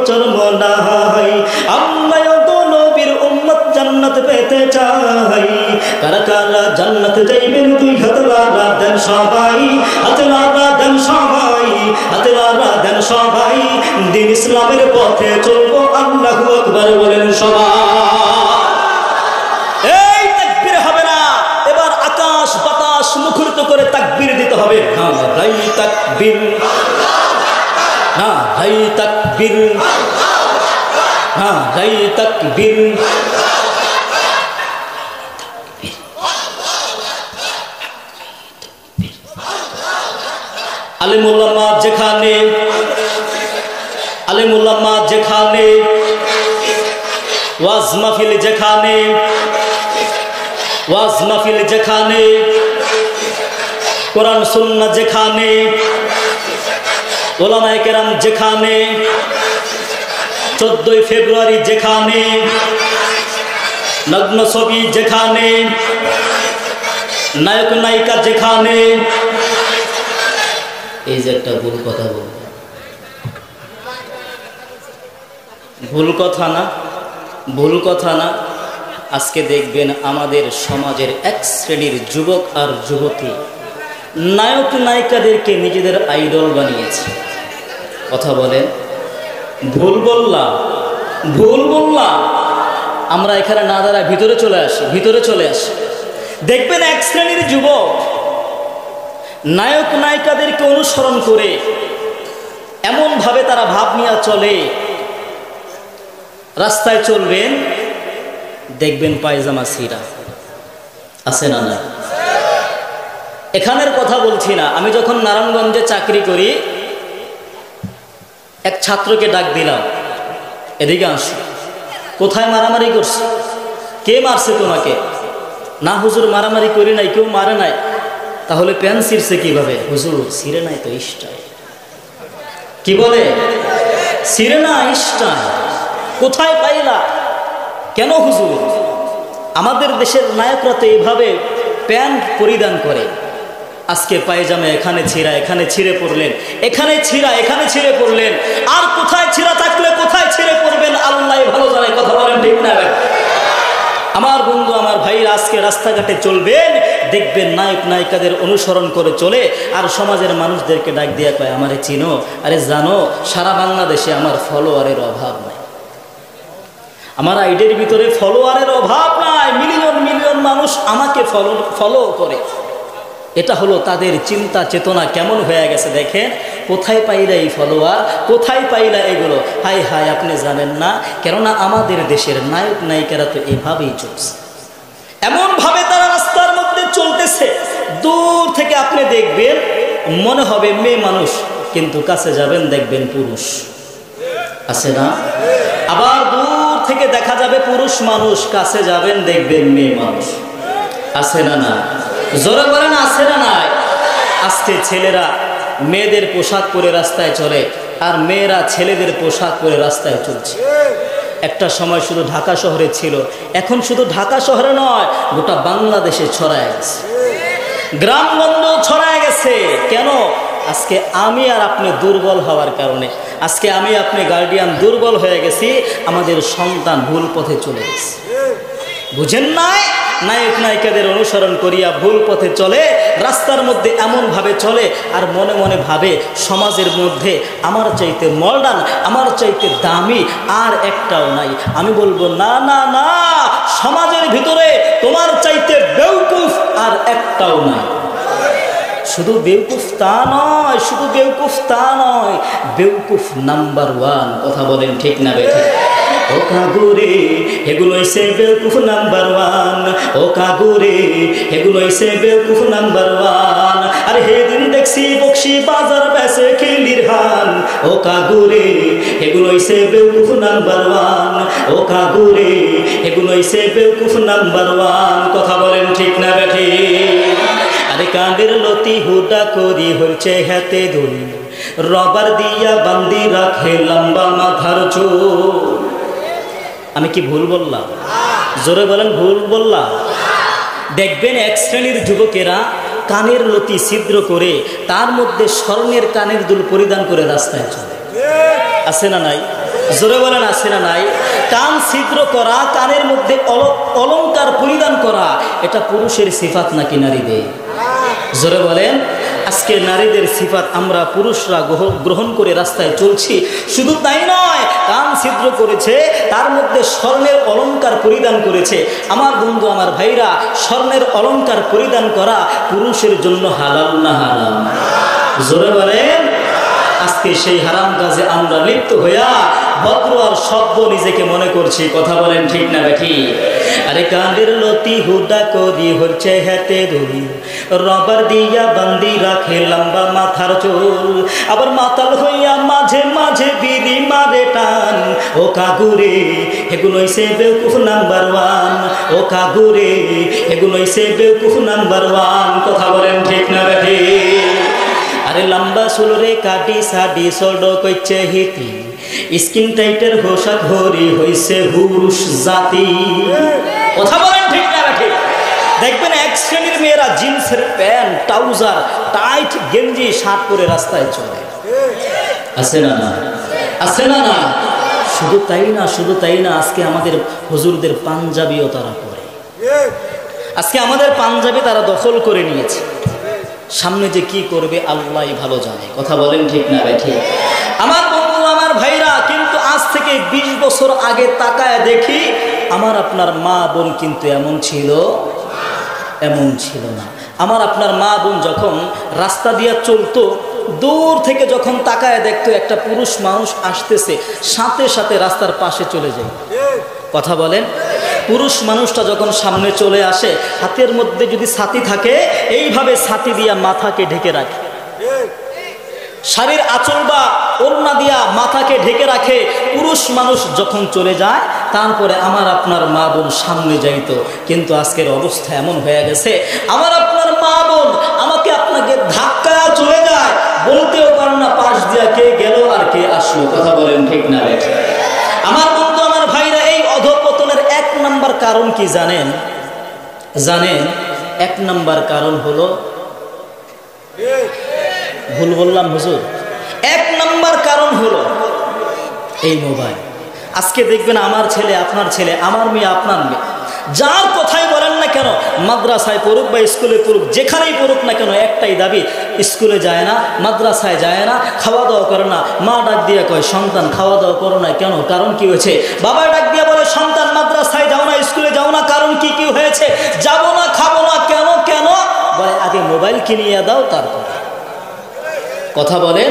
চরমনাই, আমরা নবীর উম্মত জান্নাত পেতে চাই। কারা কারা জান্নাত যাইবেন দুই হাত লারা দেন সবাই, হাত লারা দেন সবাই, হাত লারা দেন সবাই। দিন ইসলামের পথে চলবো আল্লাহু আকবার বলেন সবাই। এই তাকবীর হবে না, এবার আকাশ বাতাস মুখরিত করে তাকবীর দিতে হবে। হ্যাঁ ভাই তাকবীর, না ভাই তাকবীর, হ্যাঁ ভাই তাকবীর। আলেম উলামা যেখানে, আলেম উলামা যেখানে, ওয়াজ মাহফিল যেখানে, ওয়াজ মাহফিল যেখানে, কোরআন সুন্নাহ যেখানে, উলামায়ে কেরাম যেখানে, 14 ফেব্রুয়ারি যেখানে, নগ্ন ছবি যেখানে, নায়ক নায়িকা যেখানে। এই যে একটা ভুল কথা বল, ভুল কথা না, ভুল কথা না। আজকে দেখবেন আমাদের সমাজের এক শ্রেণীর যুবক আর যুবতী নায়ক নায়িকাদেরকে নিজেদের আইডল বানিয়েছে। কথা বলেন, ভুল বললাম, ভুল বললাম। আমরা এখানে না দাঁড়ায় ভিতরে চলে আসি, ভিতরে চলে আসি। দেখবেন এক শ্রেণীর যুবক নায়ক নায়িকাদেরকে অনুসরণ করে এমনভাবে তারা ভাব নিয়ে চলে, রাস্তায় চলবেন দেখবেন পায়জামা ছিঁড়া। আছে না নাই? এখানের কথা বলছি না। আমি যখন নারায়ণগঞ্জে চাকরি করি, এক ছাত্রকে ডাক দিলাম, এদিকে আসো। কোথায় মারামারি করছে? কে মারছে তোমাকে? না হুজুর মারামারি করি নাই, কেউ মারে নাই। তাহলে প্যান ছিঁড়ছে কিভাবে? হুজুর ছিঁড়ে নাই তো, স্টাইল। কি বলে? ছিঁড়ে না, স্টাইল। কোথায় পাইলা? কেন হুজুর? আমাদের দেশের নায়করা তো এইভাবে প্যান্ট পরিধান করে। আজকে পায়জামা এখানে ছিঁড়া, এখানে ছিঁড়ে পড়লেন, এখানে ছিঁড়া, এখানে ছিঁড়ে পড়লেন। আর কোথায় ছিঁড়া থাকলে কোথায় ছিঁড়ে পড়বেন আল্লাহ ভালো জানে। কথা বলেন ঠিক না? আমার বন্ধু, আমার ভাই, আজকে রাস্তাঘাটে চলবেন দেখবেন নায়ক নায়িকাদের অনুসরণ করে চলে, আর সমাজের মানুষদেরকে ডাক দিয়া কয় আমারে চিনো। আরে জানো, সারা বাংলাদেশে আমার ফলোয়ারের অভাব নাই, আমার আইডির ভিতরে ফলোয়ারের অভাব নাই। মিলিয়ন মিলিয়ন মানুষ আমাকে ফলো করে। এটা হলো তাদের চিন্তা চেতনা কেমন হয়ে গেছে দেখেন। কোথায় পাইলা এই ফলোয়ার, কোথায় পাইলা এগুলো? হাই হাই, আপনি জানেন না। কেননা আমাদের দেশের নায়ক নায়িকারা তো এভাবেই চলছে, এমনভাবে তারা রাস্তার মধ্যে চলতেছে। দূর থেকে আপনি দেখবেন মনে হবে মেয়ে মানুষ, কিন্তু কাছে যাবেন দেখবেন পুরুষ। আছে না? আবার দূর থেকে দেখা যাবে পুরুষ মানুষ, কাছে যাবেন দেখবেন মেয়ে মানুষ। আছে না? না জোরে বলেন, আছে না নাই? আজকে ছেলেরা মেয়েদের পোশাক পরে রাস্তায় চলে, আর মেয়েরা ছেলেদের পোশাক পরে রাস্তায় চলছে। একটা সময় শুধু ঢাকা শহরে ছিল, এখন শুধু ঢাকা শহরে নয়, গোটা বাংলাদেশে ছড়ায় গেছে, গ্রামগঞ্জ ছড়ায় গেছে। কেন? আজকে আমি আর আপনি দুর্বল হওয়ার কারণে, আজকে আমি আপনি গার্ডিয়ান দুর্বল হয়ে গেছি, আমাদের সন্তান ভুল পথে চলে গেছে। বুঝেন নাই? নায়ক নায়িকাদের অনুসরণ করিয়া ভুল পথে চলে, রাস্তার মধ্যে এমনভাবে চলে, আর মনে মনে ভাবে সমাজের মধ্যে আমার চাইতে মডার্ন, আমার চাইতে দামি আর একটাও নাই। আমি বলবো না না না, সমাজের ভিতরে তোমার চাইতে বেউকুফ আর একটাও নাই। শুধু বেউকুফ তা নয়, শুধু বেউকুফ তা নয়, বেউকুফ নাম্বার 1। কথা বলেন ঠিক না বেঠিক? ও কাগুরে এগুলো হইছে বেকুফ নাম্বার 1, ও কাগুরে এগুলো হইছে বেকুফ নাম্বার 1। আর সেদিন দেখছি বক্সি বাজার বেচে খিলির হান, ও কাগুরে এগুলো হইছে বেকুফ নাম্বার 1, ও কাগুরে এগুলো হইছে বেকুফ নাম্বার 1। কথা বলেন ঠিক না বেঠিক? আরে কাঁদের লতি হুডা করি হচ্ছে হাতে দড়ি, রবার দিয়া বান্দি রাখে লম্বা মাথার চুল। আমি কি ভুল বললাম? জোরে বলেন ভুল বললাম? দেখবেন এক শ্রেণীর যুবকেরা কানের লতি ছিদ্র করে তার মধ্যে স্বর্ণের কানের দুল পরিধান করে রাস্তায় চলে। আছে না নাই? জোরে বলেন আছে না নাই? কান ছিদ্র করা, কানের মধ্যে অলংকার পরিধান করা, এটা পুরুষের সিফাত নাকি নারীদের? জোরে বলেন। আজকে নারীদের সিফাত আমরা পুরুষরা গ্রহণ করে রাস্তায় চলছি। শুধু তাই নয়, কান ছিদ্র করেছে, তার মধ্যে স্বর্ণের অলংকার পরিধান করেছে। আমার বন্ধু, আমার ভাইরা, স্বর্ণের অলংকার পরিধান করা পুরুষের জন্য হালাল না হারাম? জোরে বলেন। আজকে সেই হারাম কাজে আমরা লিপ্ত হইয়া ভদ্র আর সভ্য নিজেকে মনে করছি। কথা বলেন ঠিক না বেঠিক? আরে কাঁদের লতি হুডা করি হচ্ছে হাতে দড়ি, রবার দিয়া বান্দি রাখে লম্বা মাথার চুল। আবার মাতাল হইয়া মাঝে মাঝে বিড়ি মারে টান, ও কাগুরে এগুলো হইছে বেকুফ নাম্বার 1, ও কাগুরে এগুলো হইছে বেকুফ নাম্বার 1। কথা বলেন ঠিক না বেঠিক? আরে লম্বা চুলরে কাটি সাডি সড়ক হইছে হিতি, স্কিন টাইটের হোসাক হরি হইছে হুরুষ জাতি। কথা বলেন ঠিক না ঠিক? দেখবেন এক শ্রেণীর মেয়েরা জিন্সের প্যান্ট, ট্রাউজার, টাইট গেঞ্জি, শার্ট পরে রাস্তায় চলে। আছে না না? আছে না না? শুধু তাই না, শুধু তাই না, আজকে আমাদের হুজুরদের পাঞ্জাবিও তারা পরে। আজকে আমাদের পাঞ্জাবি তারা দখল করে নিয়েছে। সামনে যে কি করবে আল্লাহই ভালো জানে। কথা বলেন ঠিক না ঠিক? আমার বন্ধু, আমার ভাইরা, কিন্তু আজ থেকে 20 বছর আগে তাকায় দেখি আমার আপনার মা বোন কিন্তু এমন ছিল না। আমার আপনার মা বোন যখন রাস্তা দিয়ে চলতো, দূর থেকে যখন তাকায় দেখতো একটা পুরুষ মানুষ আসতেছে, সাথে সাথে রাস্তার পাশে চলে যায়। কথা বলেন। পুরুষ মানুষটা যখন সামনে চলে আসে, হাতের মধ্যে যদি ছাতি থাকে, এইভাবে ছাতি দিয়া মাথাকে ঢেকে রাখে, শাড়ির আঁচল বা ওড়না দিয়া মাথাকে ঢেকে রাখে। পুরুষ মানুষ যখন চলে যায়, তারপরে আমার আপনার মা বোন সামনে যাইতো। কিন্তু আজকের অবস্থা এমন হয়ে গেছে, আমার আপনার মা বোন আমাকে আপনাকে ধাক্কা চলে যায়, বলতেও পারেন না পাশ দিয়া কে গেল আর কে আসলো। কথা বলেন ঠিক না? আমার বন্ধু, আমার ভাইরা, এই অধঃপতনের 1 নাম্বার কারণ কি জানেন? 1 নাম্বার কারণ হলো, ভুল বললাম হুজুর? 1 নাম্বার কারণ হলো এই মোবাইল। আজকে দেখবেন আমার ছেলে, আপনার ছেলে, আমার মেয়ে, আপনার মেয়ে, যার কথাই বলেন না কেন, মাদ্রাসায় পড়ুক বা স্কুলে পড়ুক, যেখানেই পড়ুক না কেন, একটাই দাবি, স্কুলে যায় না, মাদ্রাসায় যায় না, খাওয়া দাওয়া করে না। মা ডাক দিয়ে কয়, সন্তান খাওয়া দাওয়া করো না কেন? কারণ কি হয়েছে? বাবা ডাক দিয়ে বলে, সন্তান মাদ্রাসায় যাও না, স্কুলে যাও না, কারণ কি হয়েছে? যাবো না, খাবো না। কেন? বলে আগে মোবাইল কিনিয়ে দাও, তারপরে। কথা বলেন।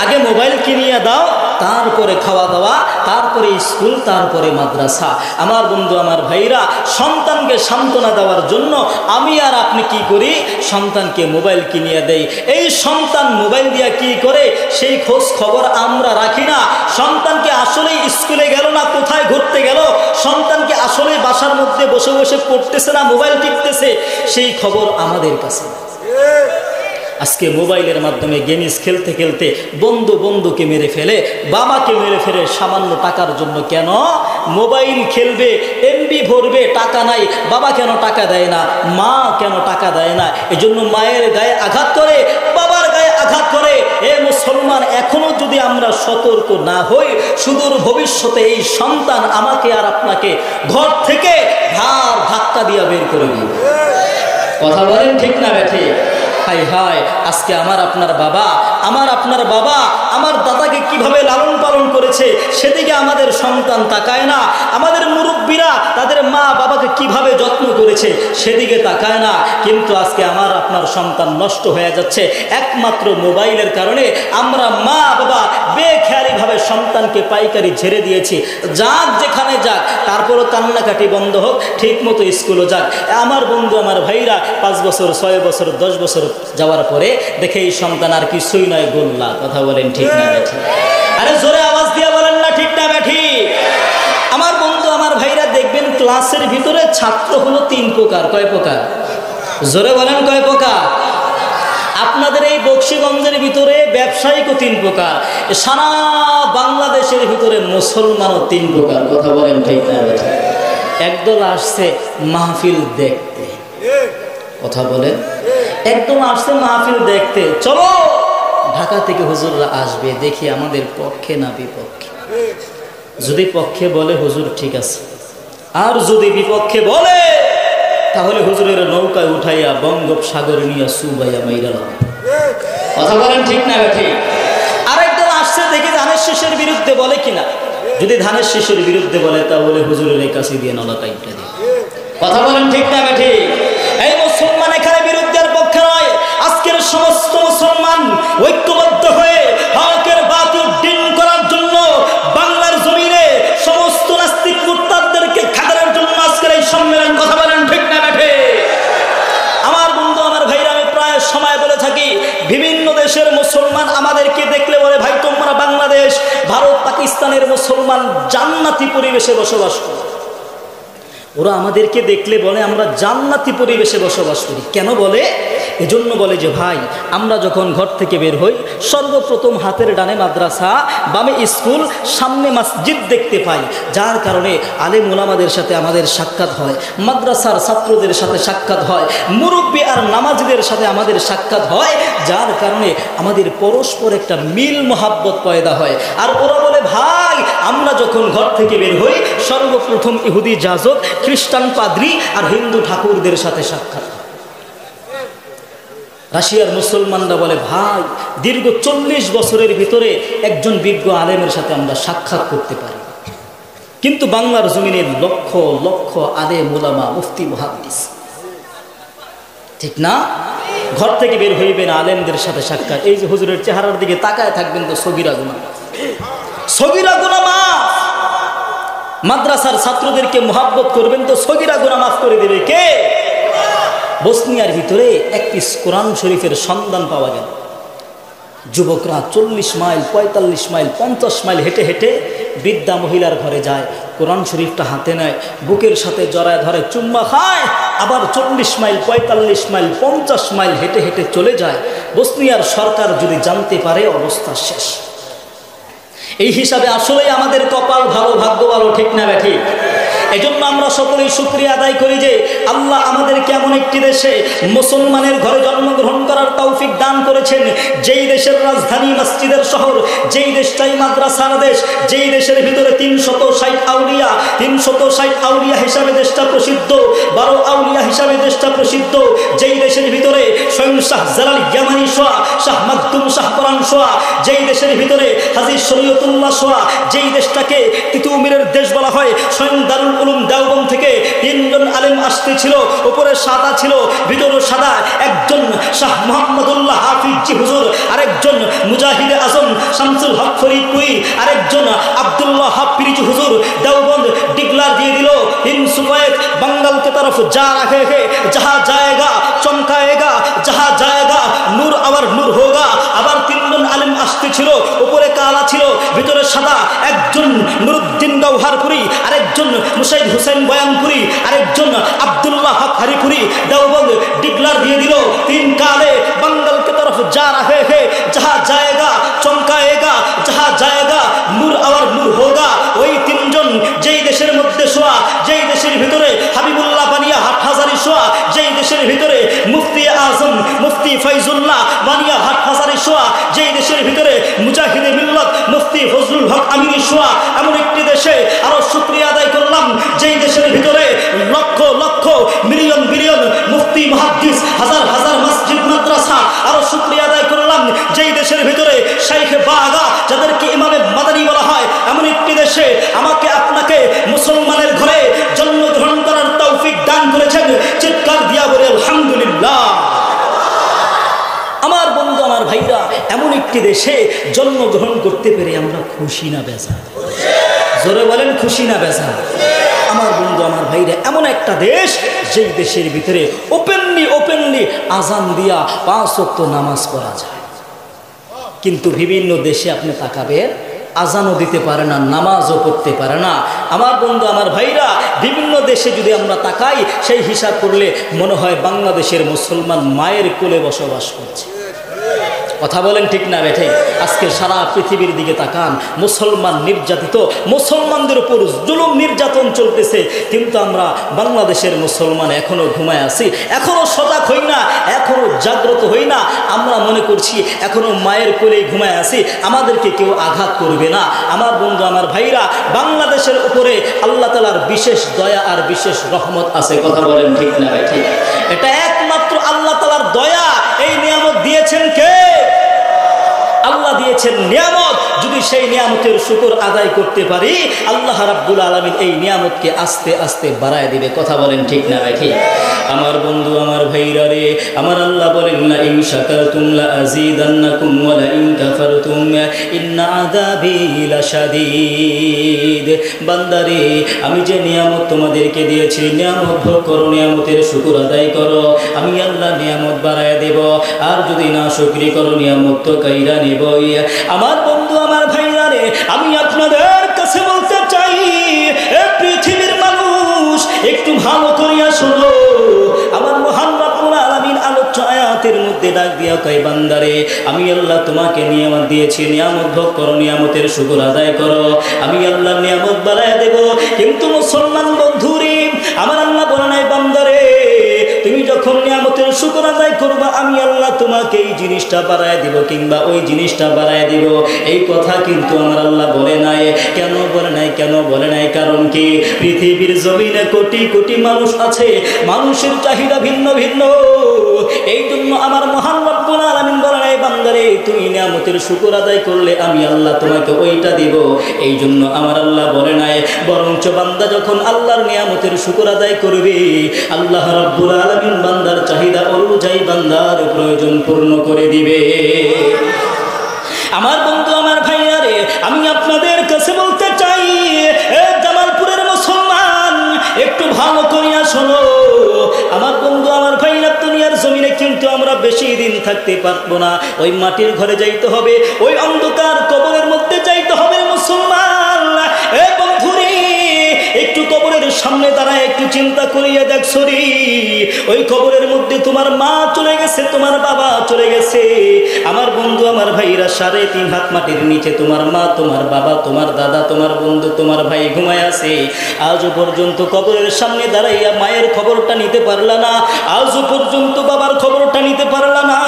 আগে মোবাইল কিনিয়ে দাও, তারপরে খাওয়া দাওয়া, তারপরে স্কুল, তারপরে মাদ্রাসা। আমার বন্ধু, আমার ভাইরা, সন্তানকে সান্ত্বনা দেওয়ার জন্য আমি আর আপনি কি করি? সন্তানকে মোবাইল কিনিয়ে দেই। এই সন্তান মোবাইল দিয়ে কি করে সেই খোঁজ খবর আমরা রাখি না। সন্তানকে আসলে স্কুলে গেল না, কোথায় ঘুরতে গেল, সন্তানকে আসলে বাসার মধ্যে বসে বসে পড়তেছে না মোবাইল টিপতেছে, সেই খবর আমাদের কাছে। আজকে মোবাইলের মাধ্যমে গেমস খেলতে খেলতে বন্ধুকে মেরে ফেলে, বাবাকে মেরে ফেলে সামান্য টাকার জন্য। কেন? মোবাইল খেলবে, এমবি ভরবে, টাকা নাই। বাবা কেন টাকা দেয় না? মা কেন টাকা দেয় না? এজন্য মায়ের গায়ে আঘাত করে, বাবার গায়ে আঘাত করে। এ মুসলমান, এখনো যদি আমরা সতর্ক না হই, সুদূর ভবিষ্যতে এই সন্তান আমাকে আর আপনাকে ঘর থেকে ধাক্কা দিয়ে বের করে দিবে। কথা বলেন ঠিক না বেঠিক? হাই হাই, আজকে আমার আপনার বাবা আমার দাদাকে কিভাবে লালন পালন করেছে সেদিকে আমাদের সন্তান তাকায় না। আমাদের মুরব্বীরা তাদের মা বাবাকে কিভাবে যত্ন করেছে সেদিকে তাকায় না। কিন্তু আজকে আমার আপনার সন্তান নষ্ট হয়ে যাচ্ছে একমাত্র মোবাইলের কারণে। আমরা মা বাবা বেখেয়ালিভাবে সন্তানকে পাইকারি ছেড়ে দিয়েছি, যাক যেখানে যাক, তারপরও কান্নাকাটি বন্ধ হোক, ঠিক মতো স্কুলও যাক। আমার বন্ধু আমার ভাইরা 5 বছর 6 বছর 10 বছর যাওয়ার পরে দেখে এই সন্তান আর কিছুই নয়, গোল্লা। কথা বলেন ঠিক না ব্যাঠি? আরে জোরে আওয়াজ দিয়ে বলেন না ঠিক না ব্যাঠি? আমার বন্ধু আমার ভাইরা দেখবেন ক্লাসের ভিতরে ছাত্র হলো 3 প্রকার। কয় প্রকার? জোরে বলেন কয় প্রকার? আপনাদের এই বক্সিগঞ্জের ভিতরে ব্যবসায়িকও 3 প্রকার, সারা বাংলাদেশের ভিতরে মুসলমানও 3 প্রকার। কথা বলেন ঠিক না ব্যাঠি? একদল আসছে মাহফিল দেখতে। কথা বলেন, একদম আসছে মাহফিল দেখতে। চলো ঢাকা থেকে হুজুররা আসবে, দেখি আমাদের পক্ষে না বিপক্ষে। যদি পক্ষে বলে হুজুর ঠিক আছে, আর যদি বিপক্ষে বলে তাহলে হুজুরের নৌকায় উঠাইয়া বঙ্গোপসাগর নিয়ে সুবাইয়া মাইরালাম। কথা বলেন ঠিক না ঠিক? আরেকদল আসছে দেখি ধানের শীষের বিরুদ্ধে বলে কিনা। যদি ধানের শীষের বিরুদ্ধে বলে তাহলে হুজুরের এই কাছে দিয়ে নলা কাইটা দিয়ে। কথা বলেন ঠিক না ঠিক? এই মুসলমান এখানে বিরুদ্ধের পক্ষে নয়। আজকের সমস্ত মুসলমান ঐক্যবদ্ধ হয়ে হকের বাতিল দিন করার জন্য বাংলার জমিনে সমস্ত নাস্তিক মুরতাদদেরকে খাদানোর জন্য আজকের এই সম্মেলন। কথা বলেন ঠিক না ব্যাঠে? আমার বন্ধু আমার ভাইরা, আমি প্রায় সময় বলে থাকি, বিভিন্ন দেশের মুসলমান আমাদেরকে দেখলে বলে ভাই তোমরা বাংলাদেশ ভারত পাকিস্তানের মুসলমান জান্নাতি পরিবেশে বসবাস করো। ওরা আমাদেরকে দেখলে বলে আমরা জান্নাতি পরিবেশে বসবাস করি। কেন বলে? এজন্য বলে যে ভাই আমরা যখন ঘর থেকে বের হই সর্বপ্রথম হাতের ডানে মাদ্রাসা, বামে স্কুল, সামনে মসজিদ দেখতে পাই, যার কারণে আলেম ওলামাদের সাথে আমাদের সাক্ষাৎ হয়, মাদ্রাসার ছাত্রদের সাথে সাক্ষাৎ হয়, মুরব্বী আর নামাজিদের সাথে আমাদের সাক্ষাৎ হয়, যার কারণে আমাদের পরস্পর একটা মিল মহাব্বত পয়দা হয়। আর ওরা বলে ভাই আমরা যখন ঘর থেকে বের হই সর্বপ্রথম ইহুদি যাজক, খ্রিস্টান পাদ্রী আর হিন্দু ঠাকুরদের সাথে সাক্ষাৎ। রাশিয়ার মুসলমানরা বলে ভাই দীর্ঘ 40 বছরের ভিতরে একজন বিজ্ঞ আলেমের সাথে আমরা সাক্ষাৎ করতে পারি। কিন্তু বাংলার জমিনের লক্ষ লক্ষ আলেম ওলামা মুফতি মুহাদ্দিস, ঠিক না? ঘর থেকে বের হইবেন আলেমদের সাথে সাক্ষাৎ। এই যে হুজুরের চেহারার দিকে তাকায় থাকবেন তো সগীরা গুনাহ, সগীরা গুনাহ মাফ। মাদ্রাসার ছাত্রদেরকে মুহাব্বত করবেন তো সগীরা গুনাহ মাফ করে দেবে কে? বসনিয়ার ভিতরে একটি কোরআন শরীফের সন্ধান পাওয়া গেল। যুবকরা 40 মাইল 45 মাইল 50 মাইল হেঁটে হেঁটে বৃদ্ধা মহিলার ঘরে যায়, কোরআন শরীফটা হাতে নেয়, বুকের সাথে জড়ায় ধরে চুম্মা খায়, আবার 40 মাইল 45 মাইল 50 মাইল হেঁটে হেঁটে চলে যায়। বসনিয়ার সরকার যদি জানতে পারে অবস্থা শেষ। এই হিসাবে আসলেই আমাদের কপাল ভালো, ভাগ্য ভালো, ঠিক না ঠিক? এজন্য আমরা সকলেই শুকরিয়া আদায় করি যে আল্লাহ আমাদেরকে এমন একটি দেশে মুসলমানের ঘরে জন্মগ্রহণ করার তৌফিক দান করেছেন, যেই দেশের রাজধানী মসজিদের শহর, যেই দেশটাই মাদ্রাসার দেশ, যেই দেশের ভিতরে 360 আউলিয়া, 360 আউলিয়া হিসাবে দেশটা প্রসিদ্ধ, 12 আউলিয়া হিসাবে দেশটা প্রসিদ্ধ, যেই দেশের ভিতরে স্বয়ং শাহ জালাল ইয়ামানি সোয়া, শাহ মাকদুম শাহ কোরআন সোয়া, যেই দেশের ভিতরে হাজী শরীয়তুল্লাহ সোয়া, যেই দেশটাকে তিতুমিরের দেশ বলা হয়, স্বয়ং দারুল উলুম দেওবন্দ থেকে 3 জন আলেম আসতেছিল, উপরে সাদা ছিল ভিতরে সাদা, একজন শাহ মোহাম্মদুল্লাহ হাফিজি হুজুর, আরেকজন মুজাহিদ আজম শামসুল হক ফরিদপুরি, আরেকজন আব্দুল্লাহ হাফিজি হুজুর। দেওবন্দ ডিক্লার দিয়ে দিল হিন সুফায়েত बंगाल के तरफ जा रहे हैं, जहाँ जाएगा चमकाएगा, जहाँ जाएगा नूर और नूर होगा। আবার 3 জন আলেম আসতেছিল, উপরে কালা ছিল ভিতরে সাদা, একজন নুরুদ্দিন গওহারপুরি, আরেকজন মুসাইদ হুসেন বয়ানপুরি, আরেকজন আব্দুল্লাহ হক হরিপুরি। দেওবন্দ ডিক্লার দিয়ে দিল 3 কালে बंगाल के तरफ जा रहे हैं, जहाँ जाएगा चमकाएगा, जहाँ जाएगा नूर और नूर होगा। ওই 3 জন যেই দেশের মধ্যে শোয়া, যেই দেশের ভিতরে হাবিবুল্লাহ বানিয়া হাটহাজারি শোয়া, যেই দেশের ভিতরে মুফতি আজম মুফতি ফয়জুল্লাহ বানিয়া হাটহাজারি শোয়া, যেই দেশের ভিতরে মুজাহিদে মিল্লাত মুফতি ফজলুল হক আমিনী শোয়া, এমন একটি দেশে আরো শুকরিয়া আদায় করলাম যেই দেশের ভিতরে লক্ষ লক্ষ মিলিয়ন বিলিয়ন মুফতি মুহাদ্দিস, হাজার হাজার মসজিদ মাদ্রাসা, দেশের ভিতরে শাইখে বাগা, যাদেরকে ইমামে মাদানী বলা হয়, এমন একটি দেশে আমাকে আপনাকে মুসলমানের ঘরে জন্মগ্রহণ করার তৌফিক দান করেছেন। চিৎকার দিয়া বলে আলহামদুলিল্লাহ। আমার বন্ধু, আমার ভাইরা, এমন একটি দেশে জন্মগ্রহণ করতে পেরে আমরা খুশি না বেজার? জোরে বলেন, খুশি না বেজার? আমার বন্ধু, আমার ভাইরা, এমন একটা দেশ যেই দেশের ভিতরে ওপেনলি আজান দিয়া 5 ওয়াক্ত নামাজ পড়া যায়। কিন্তু বিভিন্ন দেশে আপনি তাকাবেন, আজানও দিতে পারে না, নামাজও পড়তে পারে না। আমার বন্ধু, আমার ভাইরা, বিভিন্ন দেশে যদি আমরা তাকাই, সেই হিসাব করলে মনে হয় বাংলাদেশের মুসলমান মায়ের কোলে বসবাস করছে। কথা বলেন ঠিক না বেঠে? আজকে সারা পৃথিবীর দিকে তাকান, মুসলমান নির্যাতিত, মুসলমানদের উপর জুলুম নির্যাতন চলতেছে, কিন্তু আমরা বাংলাদেশের মুসলমান এখনো ঘুমায় আছি, এখনো সজাগ হই না, এখনো জাগ্রত হই না। আমরা মনে করছি এখনো মায়ের কোলে ঘুমায় আছি, আমাদেরকে কেউ আঘাত করবে না। আমার বন্ধু, আমার ভাইরা, বাংলাদেশের উপরে আল্লাহ তাআলার বিশেষ দয়া আর বিশেষ রহমত আছে। কথা বলেন ঠিক না বেঠে? এটা একমাত্র আল্লাহ তাআলার দয়া। এই নিয়ামত দিয়েছেন কে? আল্লাহ দিয়েছেন নিয়ামত। যদি সেই নিয়ামতের শুকর আদায় করতে পারি, আল্লাহ রাব্বুল আলামিন এই নিয়ামতকে আস্তে আস্তে বাড়ায় দিবে। কথা বলেন ঠিক না ভাই? আমার বন্ধু, আমার ভাইরা রে, আমার আল্লাহ বলেন, লা ইন শাকারতুম লা আযীদান্নাকুম ওয়া লা ইন কাফারতুম ইন্না আযাবি লাশাদীদ। বান্দারে, আমি যে নিয়ামত তোমাদেরকে দিয়েছি, নিয়ামত ভোগ করো, নিয়ামতের শুকর আদায় করো, আমি আল্লাহ নিয়ামত বাড়ায় দেব। আর যদি না শুকরি করো, নিয়ামত তো কাইরা নেবই। আমার বন্ধু, আমার ভাইরা রে, আমি আপনাদের কাছে বলতে চাই, পৃথিবীর মানুষ একটু ভালো করিয়া শোনো। আমার মহান রব্বুল আলামিন আলোচ্য আয়াতের মধ্যে ডাক দিয়া কয়, বান্দারে, আমি আল্লাহ তোমাকে নিয়ামত দিয়েছি, নিয়ামত ভোগ করো, নিয়ামতের শুকর আদায় করো, আমি আল্লাহ নিয়ামত বাড়ায় দেব। কিন্তু মুসলমান বন্ধুরে, আমার আল্লাহ বলে নাই, বান্দারে, তুমি যখন নিয়ামতের শুকর আদায় করবা, আমি আল্লাহ তোমাকে এই জিনিসটা বাড়ায় দিব কিংবা ওই জিনিসটা বাড়ায় দিব। এই কথা কিন্তু আমার আল্লাহ বলে নাই। কেন বলে নাই? কেন বলে নাই? কারণ কি? পৃথিবীর জমিনে কোটি কোটি মানুষ আছে, মানুষের চাহিদা ভিন্ন ভিন্ন। এই জন্য আমার মহান রব্বুল আলামিন বলে নাই, বান্দারে, তুমি নিয়ামতের শুকর আদায় করলে আমি আল্লাহ তোমাকে ওইটা দিব। এই জন্য আমার আল্লাহ বলে নাই, বরঞ্চ বান্দা যখন আল্লাহর নিয়ামতের শুকর আদায় করবে, আল্লাহ রব্বুল আলামিন বান্দার চাহিদা অনুযায়ী বান্দার প্রয়োজন পূর্ণ করে দিবে। আমার বন্ধু, আমার ভাইরা রে, আমি আপনাদের কাছে বলতে চাই, জামালপুরের মুসলমান, একটু ভালো করিয়া শোনো। আমার বন্ধু, আমার ভাইরা, দুনিয়ার জমিনে কিন্তু আমরা বেশি দিন থাকতে পারবো না। ওই মাটির ঘরে যাইতে হবে, ওই অন্ধকার কবরের মধ্যে যাইতে হবে। মুসলমান বন্ধুরে, একটু কবরের সামনে দাঁড়ায় একটু চিন্তা করিয়া দেখছো রে, ওই কবরের মধ্যে তোমার মা চলে গেছে, তোমার বাবা চলে গেছে। আমার বন্ধু, আমার ভাইরা, 3.5 হাত মাটির নিচে তোমার মা, তোমার বাবা, তোমার দাদা, তোমার বন্ধু, তোমার ভাই ঘুমায় আছে। আজও পর্যন্ত কবরের সামনে দাঁড়াইয়া মায়ের খবরটা নিতে পারলা না, আজও পর্যন্ত বাবার খবরটা নিতে পারলা না,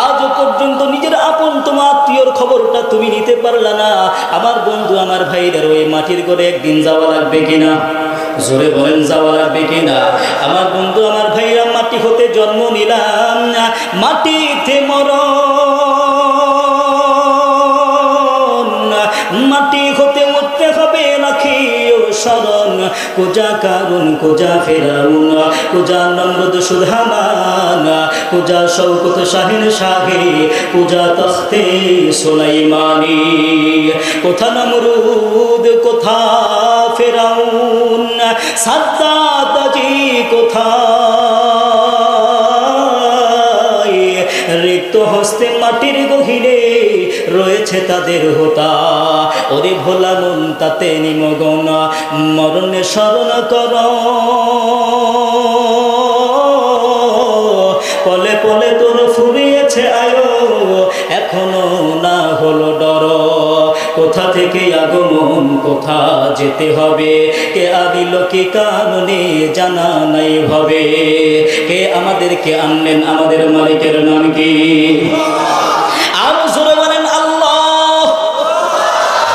আজও পর্যন্ত নিজের আপন তোমার আত্মীয়র খবরটা তুমি নিতে পারলা না। আমার বন্ধু, আমার ভাইদের, ওই মাটির ঘরে একদিন যাওয়া লাগবে কিনা? জোরে বলেন, যাওয়া লাগবে কিনা? আমার বন্ধু, আমার ভাইরা, মাটি হতে জন্ম নিলাম, মাটিতে মরণ, মাটি হতে উঠতে হবে নাকি স্মরণ। কোজা কারণ, কোজা ফেরাউন, কোজা নমরুদ সুধামান, কোজা শওকত শাহিন শাহে, কোজা তখতে সুলাইমানি। কোথা নমরুদ, কোথা ফেরাউন, সাদ্দাত জি কোথায়? রিক্ত হস্তে মাটির গহীনে রয়েছে তাদের হোতা। ওরে ভোলা মন, তাতে নিমগ্ন, মরণে স্মরণ কর, পলে পলে তোর ফুরিয়েছে আয়ো, এখনো না হলো ডর। কোথা থেকে আগমন, কোথা যেতে হবে, কে আনিল কি কারণে জানা নাই ভাবে। কে আমাদেরকে আনলেন, আমাদের মালিকের নাম কি? আরো জোরে বলেন আল্লাহ।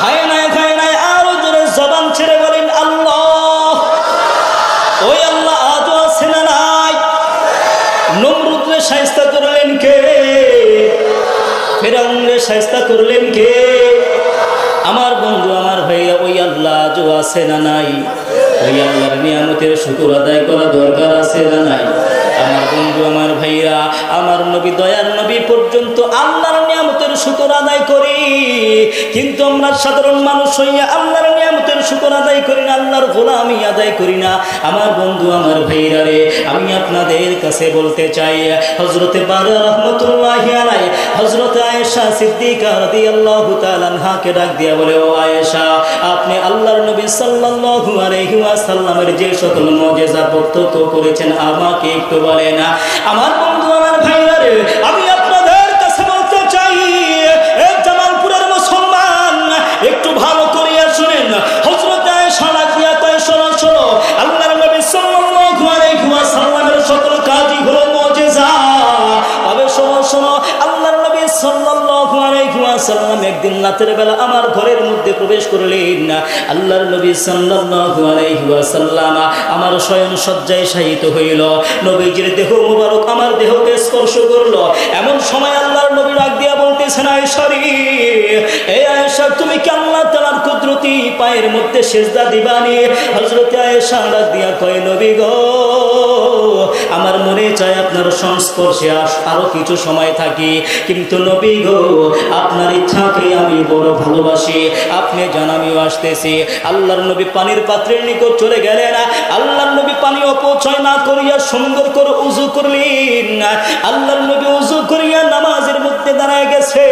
হয় নাই, হয় নাই, আরো জোরে জবান ছেড়ে বলেন আল্লাহ। ওই আল্লাহ আজও আছে না নাই? নমরুদরে শায়েস্তা করলেন কে? ফেরাউনরে শায়েস্তা করলেন কে? আমার বন্ধু আমার ভাইয়া, ওই আল্লাহ যে আছে না নাই? ওই আল্লাহর নিয়ামতের শুকর আদায় করা দরকার আছে না নাই? আমার বন্ধু আমার ভাইরা, আমার নবী দয়ার নবী পর্যন্ত আল্লাহর নিয়ামতের শুকর আদায় করি, কিন্তু আমরা সাধারণ মানুষ হইয়া আল্লাহর নিয়ামতের শুকর আদায় করি না, আল্লাহর গোলামি আদায় করি না। আমার বন্ধু আমার ভাইরা রে, আমি আপনাদের কাছে বলতে চাই, হযরতে বারা রাহমাতুল্লাহি আলাইহি হযরতে আয়েশা সিদ্দিকা রাদিয়াল্লাহু তাআলা আনহাকে ডাক দিয়া বলে, ও আয়েশা, আপনি আল্লাহর নবী সাল্লাল্লাহু আলাইহি ওয়াসাল্লামের যে সকল মুজিজা প্রত্যক্ষ করেছেন আমাকে একটু বলেন না। আমার বন্ধু আমার ভাইরা রে, আমি আপনাদের কাছে বলতে চাই, এই জামালপুরের মুসলমান একটু ভালো করিয়া শুনেন। হযরত আয়েশা রাদিয়া কয়, শোনো শোনো, আল্লাহর নবী সাল্লাল্লাহু আলাইহি ওয়াসাল্লামের সকল কাজই হলো মুজিজা। তবে শোনো শোনো, আল্লাহর নবী সাল্লাল্লাহু আলাইহি ওয়াসাল্লাম একদিন রাতের বেলা আমার ঘরের মধ্যে প্রবেশ করলেন। আল্লাহর নবী সাল্লাল্লাহু আলাইহি ওয়াসাল্লাম আমার শয়ন শয্যায় শায়িত হইল। নবীজির দেহ মুবারক আমার দেহকে স্পর্শ করলো। এমন সময় আল্লাহর নবী ডাক দিয়া বলতেছেন, আয়েশা রে, এই আয়েশা, তুমি কি আল্লাহ তাআলার কুদরতি পায়ের মধ্যে সিজদা দিবানি? হযরত আয়েশা ডাক দিয়া কয়, নবী গো, আমার মনে চায় আপনার সংস্পর্শে আরো কিছু সময় থাকি, কিন্তু নবী গো, আপনার ইচ্ছাকে আমি বড় ভালোবাসি, আপনি জান আমিও আসতেছি। আল্লাহর নবী পানির পাত্রের নিকট চলে গেলেন। আল্লাহর নবী পানি অপচয় না করিয়া সুন্দর করে উযু করলেন। আল্লাহর নবী উযু করিয়া নামাজের মধ্যে দাঁড়ায় গেছে।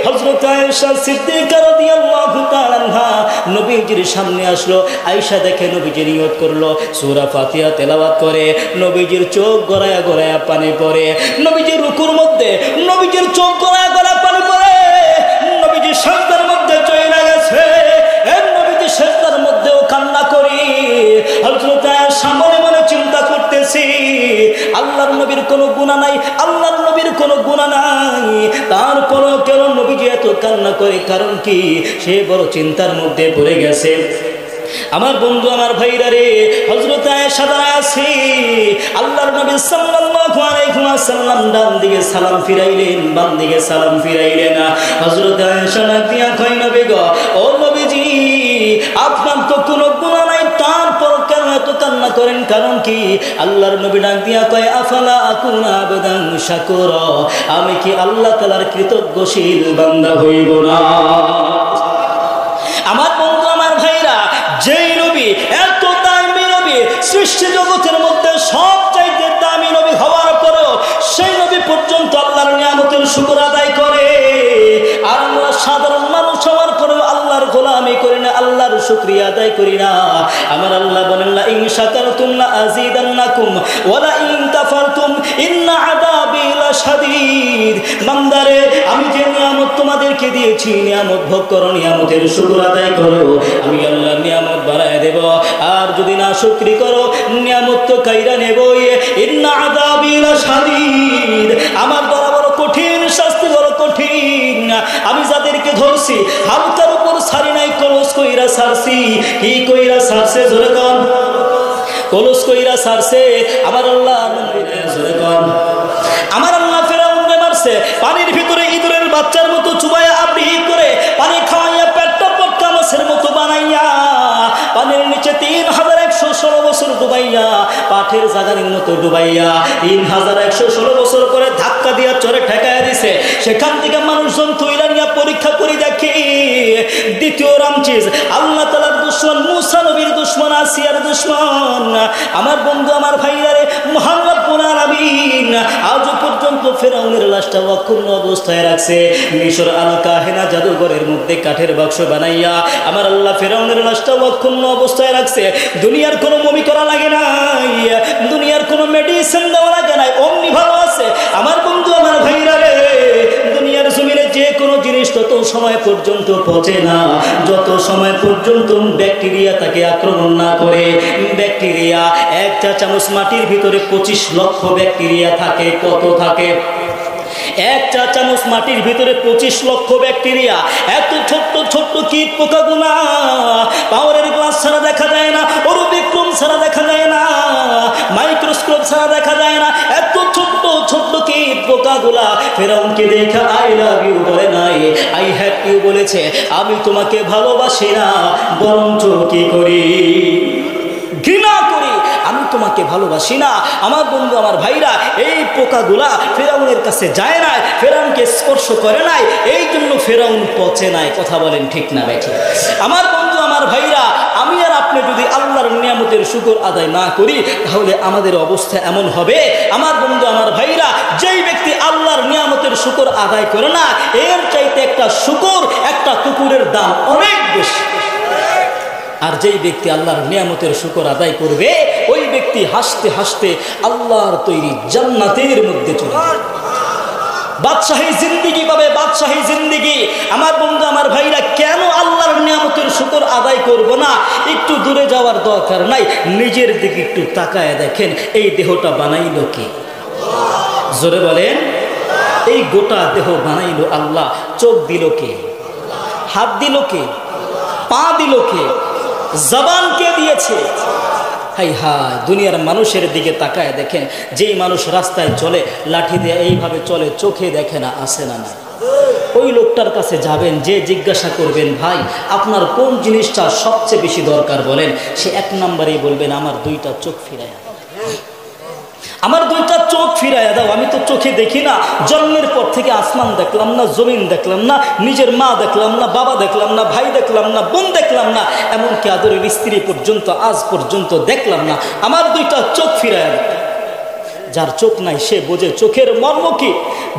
হযরত আয়েশা সিদ্দিকা রাদিয়াল্লাহু তাআলা আনহা নবীজির সামনে আসলো। আয়েশা দেখে নবীজি নিয়ত করলো, সূরা ফাতিহা তেলাওয়াত করে। নবীজির চোখ গড়ায়া গড়ায়া পানি পড়ে। নবীজির রুকুর মধ্যে নবীজির চোখ গড়ায়া গড়ায়া পানি পড়ে। নবীজি সিজদার মধ্যে চলে গেছে। নবীজি সিজদার মধ্যেও কান্না করি। হযরত আয়েশা মনে মনে চিন্তা করতেছি, আল্লাহর নবীর কোনো গুনাহ নাই, আল্লাহর নবীর কোনো গুনাহ নাই, তারপরও কেন নবীজি এত কান্না করে? কারণ কি? সে বড় চিন্তার মধ্যে পড়ে গেছে। আমার বন্ধু আমার ভাইরা রে, হযরত আয়েশা দাঁড়ায় আছে। আল্লাহর নবী সাল্লাল্লাহু আলাইহি ওয়াসাল্লাম ডান দিকে সালাম ফিরাইলেন, বাম দিকে সালাম ফিরাইলেন। হযরত আয়েশা ডাক দিয়া কয়, নবী গো, ও নবীজি, আপনার তো কোনো গুনাহ নাই, তারপর কেন এত কান্না করেন? কারণ কি? আল্লাহর নবী ডাক দিয়া কয়, আফালা আকুনা আবদান শাকুরা, আমি কি আল্লাহ তাআলার কৃতজ্ঞশীল বান্দা হইব না? আমার বন্ধু আমার ভাইরা, যেই নবী এত দামি নবী, সৃষ্টি জগতের মধ্যে সবচাইতে দামি নবী হওয়ার পরেও সেই নবী পর্যন্ত আল্লাহর নিয়ামতের শুকর আদায় করে। আর আমরা সাধারণ মানুষ হওয়ার পরেও আল্লাহর গোলামি করি না, আল্লাহর শুকরিয়া আদায় করি না। আমার আল্লাহ বলেন, লা ইন শাকারতুম লা আযীদান্নাকুম ওয়া লা ইন কাফারতুম ইন্না আযাবি লাশাদীদ। বান্দারে, আমি যে নিয়ামত তোমাদেরকে দিয়েছি, নিয়ামত ভোগ করো, নিয়ামতের শুকর আদায় করো, আমি আল্লাহ নিয়ামত বাড়ায় দেব। আর যদি না শুকরি করো, নিয়ামত তো কাইরা নেবই। ইন্না আযাবি লাশাদীদ, আমার বড় কঠিন শাস্তি, বড় কঠিন। আমি যাদেরকে ধরছি হালকার উপর ছাড়ি নাই, কলস কইরা ছাড়ছি। কি কইরা ছাড়ছে? জোরে কন। কলস কইরা ছাড়ছে। আমার আল্লাহ জোরে কন। আমার আল্লাহ ফেরাউনকে মারছে, পানির ভিতরে ইঁদুরের বাচ্চার মতো চুবাইয়া আপনি করে পানি খাওয়াইয়া পেটটা পটকা মাছের মতো বানাইয়া পানির নিচে 3116 বছর ডুবাইয়া, পাঠের জাগানির মতো ডুবাইয়া 3116 বছর করে ধাক্কা দিয়া চরে ঠেকাইয়া দিছে। সেখান থেকে মানুষজন তুইলা নিয়ে পরীক্ষা করে দেখে দ্বিতীয় রামচিজ আল্লাহ তাআলার দুশমন, মুসা নবীর দুশমন, আসিয়ার দুশমন। আমার বন্ধু আমার ভাইরা রে, মহান রব্বুল আলামিন আজ পর্যন্ত ফেরাউনের লাশটা অক্ষুণ্ণ অবস্থায় রাখছে। মিশর আল কাহিনা জাদুঘরের মধ্যে কাঠের বাক্স বানাইয়া আমার আল্লাহ ফেরাউনের লাশটা অক্ষুণ্ণ অবস্থায় রাখছে। দুনিয়ার কোনো মমি করা লাগে নাই, দুনিয়ার কোনো মেডিসিন দেওয়া লাগে নাই, অমনি ভালো আছে। আমার বন্ধু আমার ভাইরা রে, দুনিয়ার জমিনে যে কোনো জিনিস তত সময় পর্যন্ত পচে না যত সময় পর্যন্ত ব্যাকটেরিয়া তাকে আক্রমণ না করে। ব্যাকটেরিয়া, এক চা চামচ মাটির ভিতরে 25 লক্ষ ব্যাকটেরিয়া থাকে। কত থাকে? এক চা চামচ মাটির ভিতরে 25 লক্ষ ব্যাকটেরিয়া। এত ছোট্ট ছোট্ট কীট পোকাগুলা পাওয়ারের গ্লাস ছাড়া দেখা যায় না, অরুবিক্রম ছাড়া দেখা যায় না, মাইক্রোস্কোপ মাইক্রোস্কোপ ছাড়া দেখা যায় না। এত ছোট্ট ছোট্ট কীট পোকাগুলা ফেরাউনকে দেখে আই লাভ ইউ বলে নাই, আই হ্যাভ ইউ বলেছে। আমি তোমাকে ভালোবাসি না, বরঞ্চ কি করি, ঘৃণা করি। আমি তোমাকে ভালোবাসি না। আমার বন্ধু আমার ভাইরা, এই পোকাগুলা ফেরাউনের কাছে যায় নাই, ফেরাউনকে স্পর্শ করে নাই, এই জন্য ফেরাউন পচে নাই। কথা বলেন ঠিক না বেঠি? আমার বন্ধু আমার ভাইরা, আমি আর আপনি যদি আল্লাহর নিয়ামতের শুকর আদায় না করি, তাহলে আমাদের অবস্থা এমন হবে। আমার বন্ধু আমার ভাইরা, যেই ব্যক্তি আল্লাহর নিয়ামতের শুকর আদায় করে না, এর চাইতে একটা শুকর, একটা কুকুরের দাম অনেক বেশি। আর যেই ব্যক্তি আল্লাহর নিয়ামতের শুকর আদায় করবে, ওই ব্যক্তি হাসতে হাসতে আল্লাহর তৈরি জান্নাতের মধ্যে চলে যাবে, বাদশাহী জিন্দেগি পাবে, বাদশাহী জিন্দেগি। আমার বন্ধু আমার ভাইরা, কেন আল্লাহর নিয়ামতের শুকর আদায় করব না? একটু দূরে যাওয়ার দরকার নাই, নিজের দিকে একটু তাকায় দেখেন, এই দেহটা বানাইল কে? জোরে বলেন। এই গোটা দেহ বানাইল আল্লাহ। চোখ দিল কে? হাত দিল কে? পা দিল কে? জবান কে দিয়েছে? হাই হাই, দুনিয়ার মানুষের দিকে তাকায় দেখেন, যেই মানুষ রাস্তায় চলে লাঠি দিয়ে এইভাবে চলে, চোখে দেখে না, আসে না না। ওই লোকটার কাছে যাবেন, যে জিজ্ঞাসা করবেন, ভাই আপনার কোন জিনিসটা সবচেয়ে বেশি দরকার বলেন, সে এক নম্বরেই বলবেন, আমার দুইটা চোখ ফিরায়, আমার দুইটা চোখ ফিরাইয়া দাও। আমি তো চোখে দেখি না, জন্মের পর থেকে আসমান দেখলাম না, জমিন দেখলাম না, নিজের মা দেখলাম না, বাবা দেখলাম না, ভাই দেখলাম না, বোন দেখলাম না, এমনকি আদরের স্ত্রী পর্যন্ত আজ পর্যন্ত দেখলাম না। আমার দুইটা চোখ ফিরাইয়া দাও। যার চোখ নাই সে বোঝে চোখের মর্ম কি,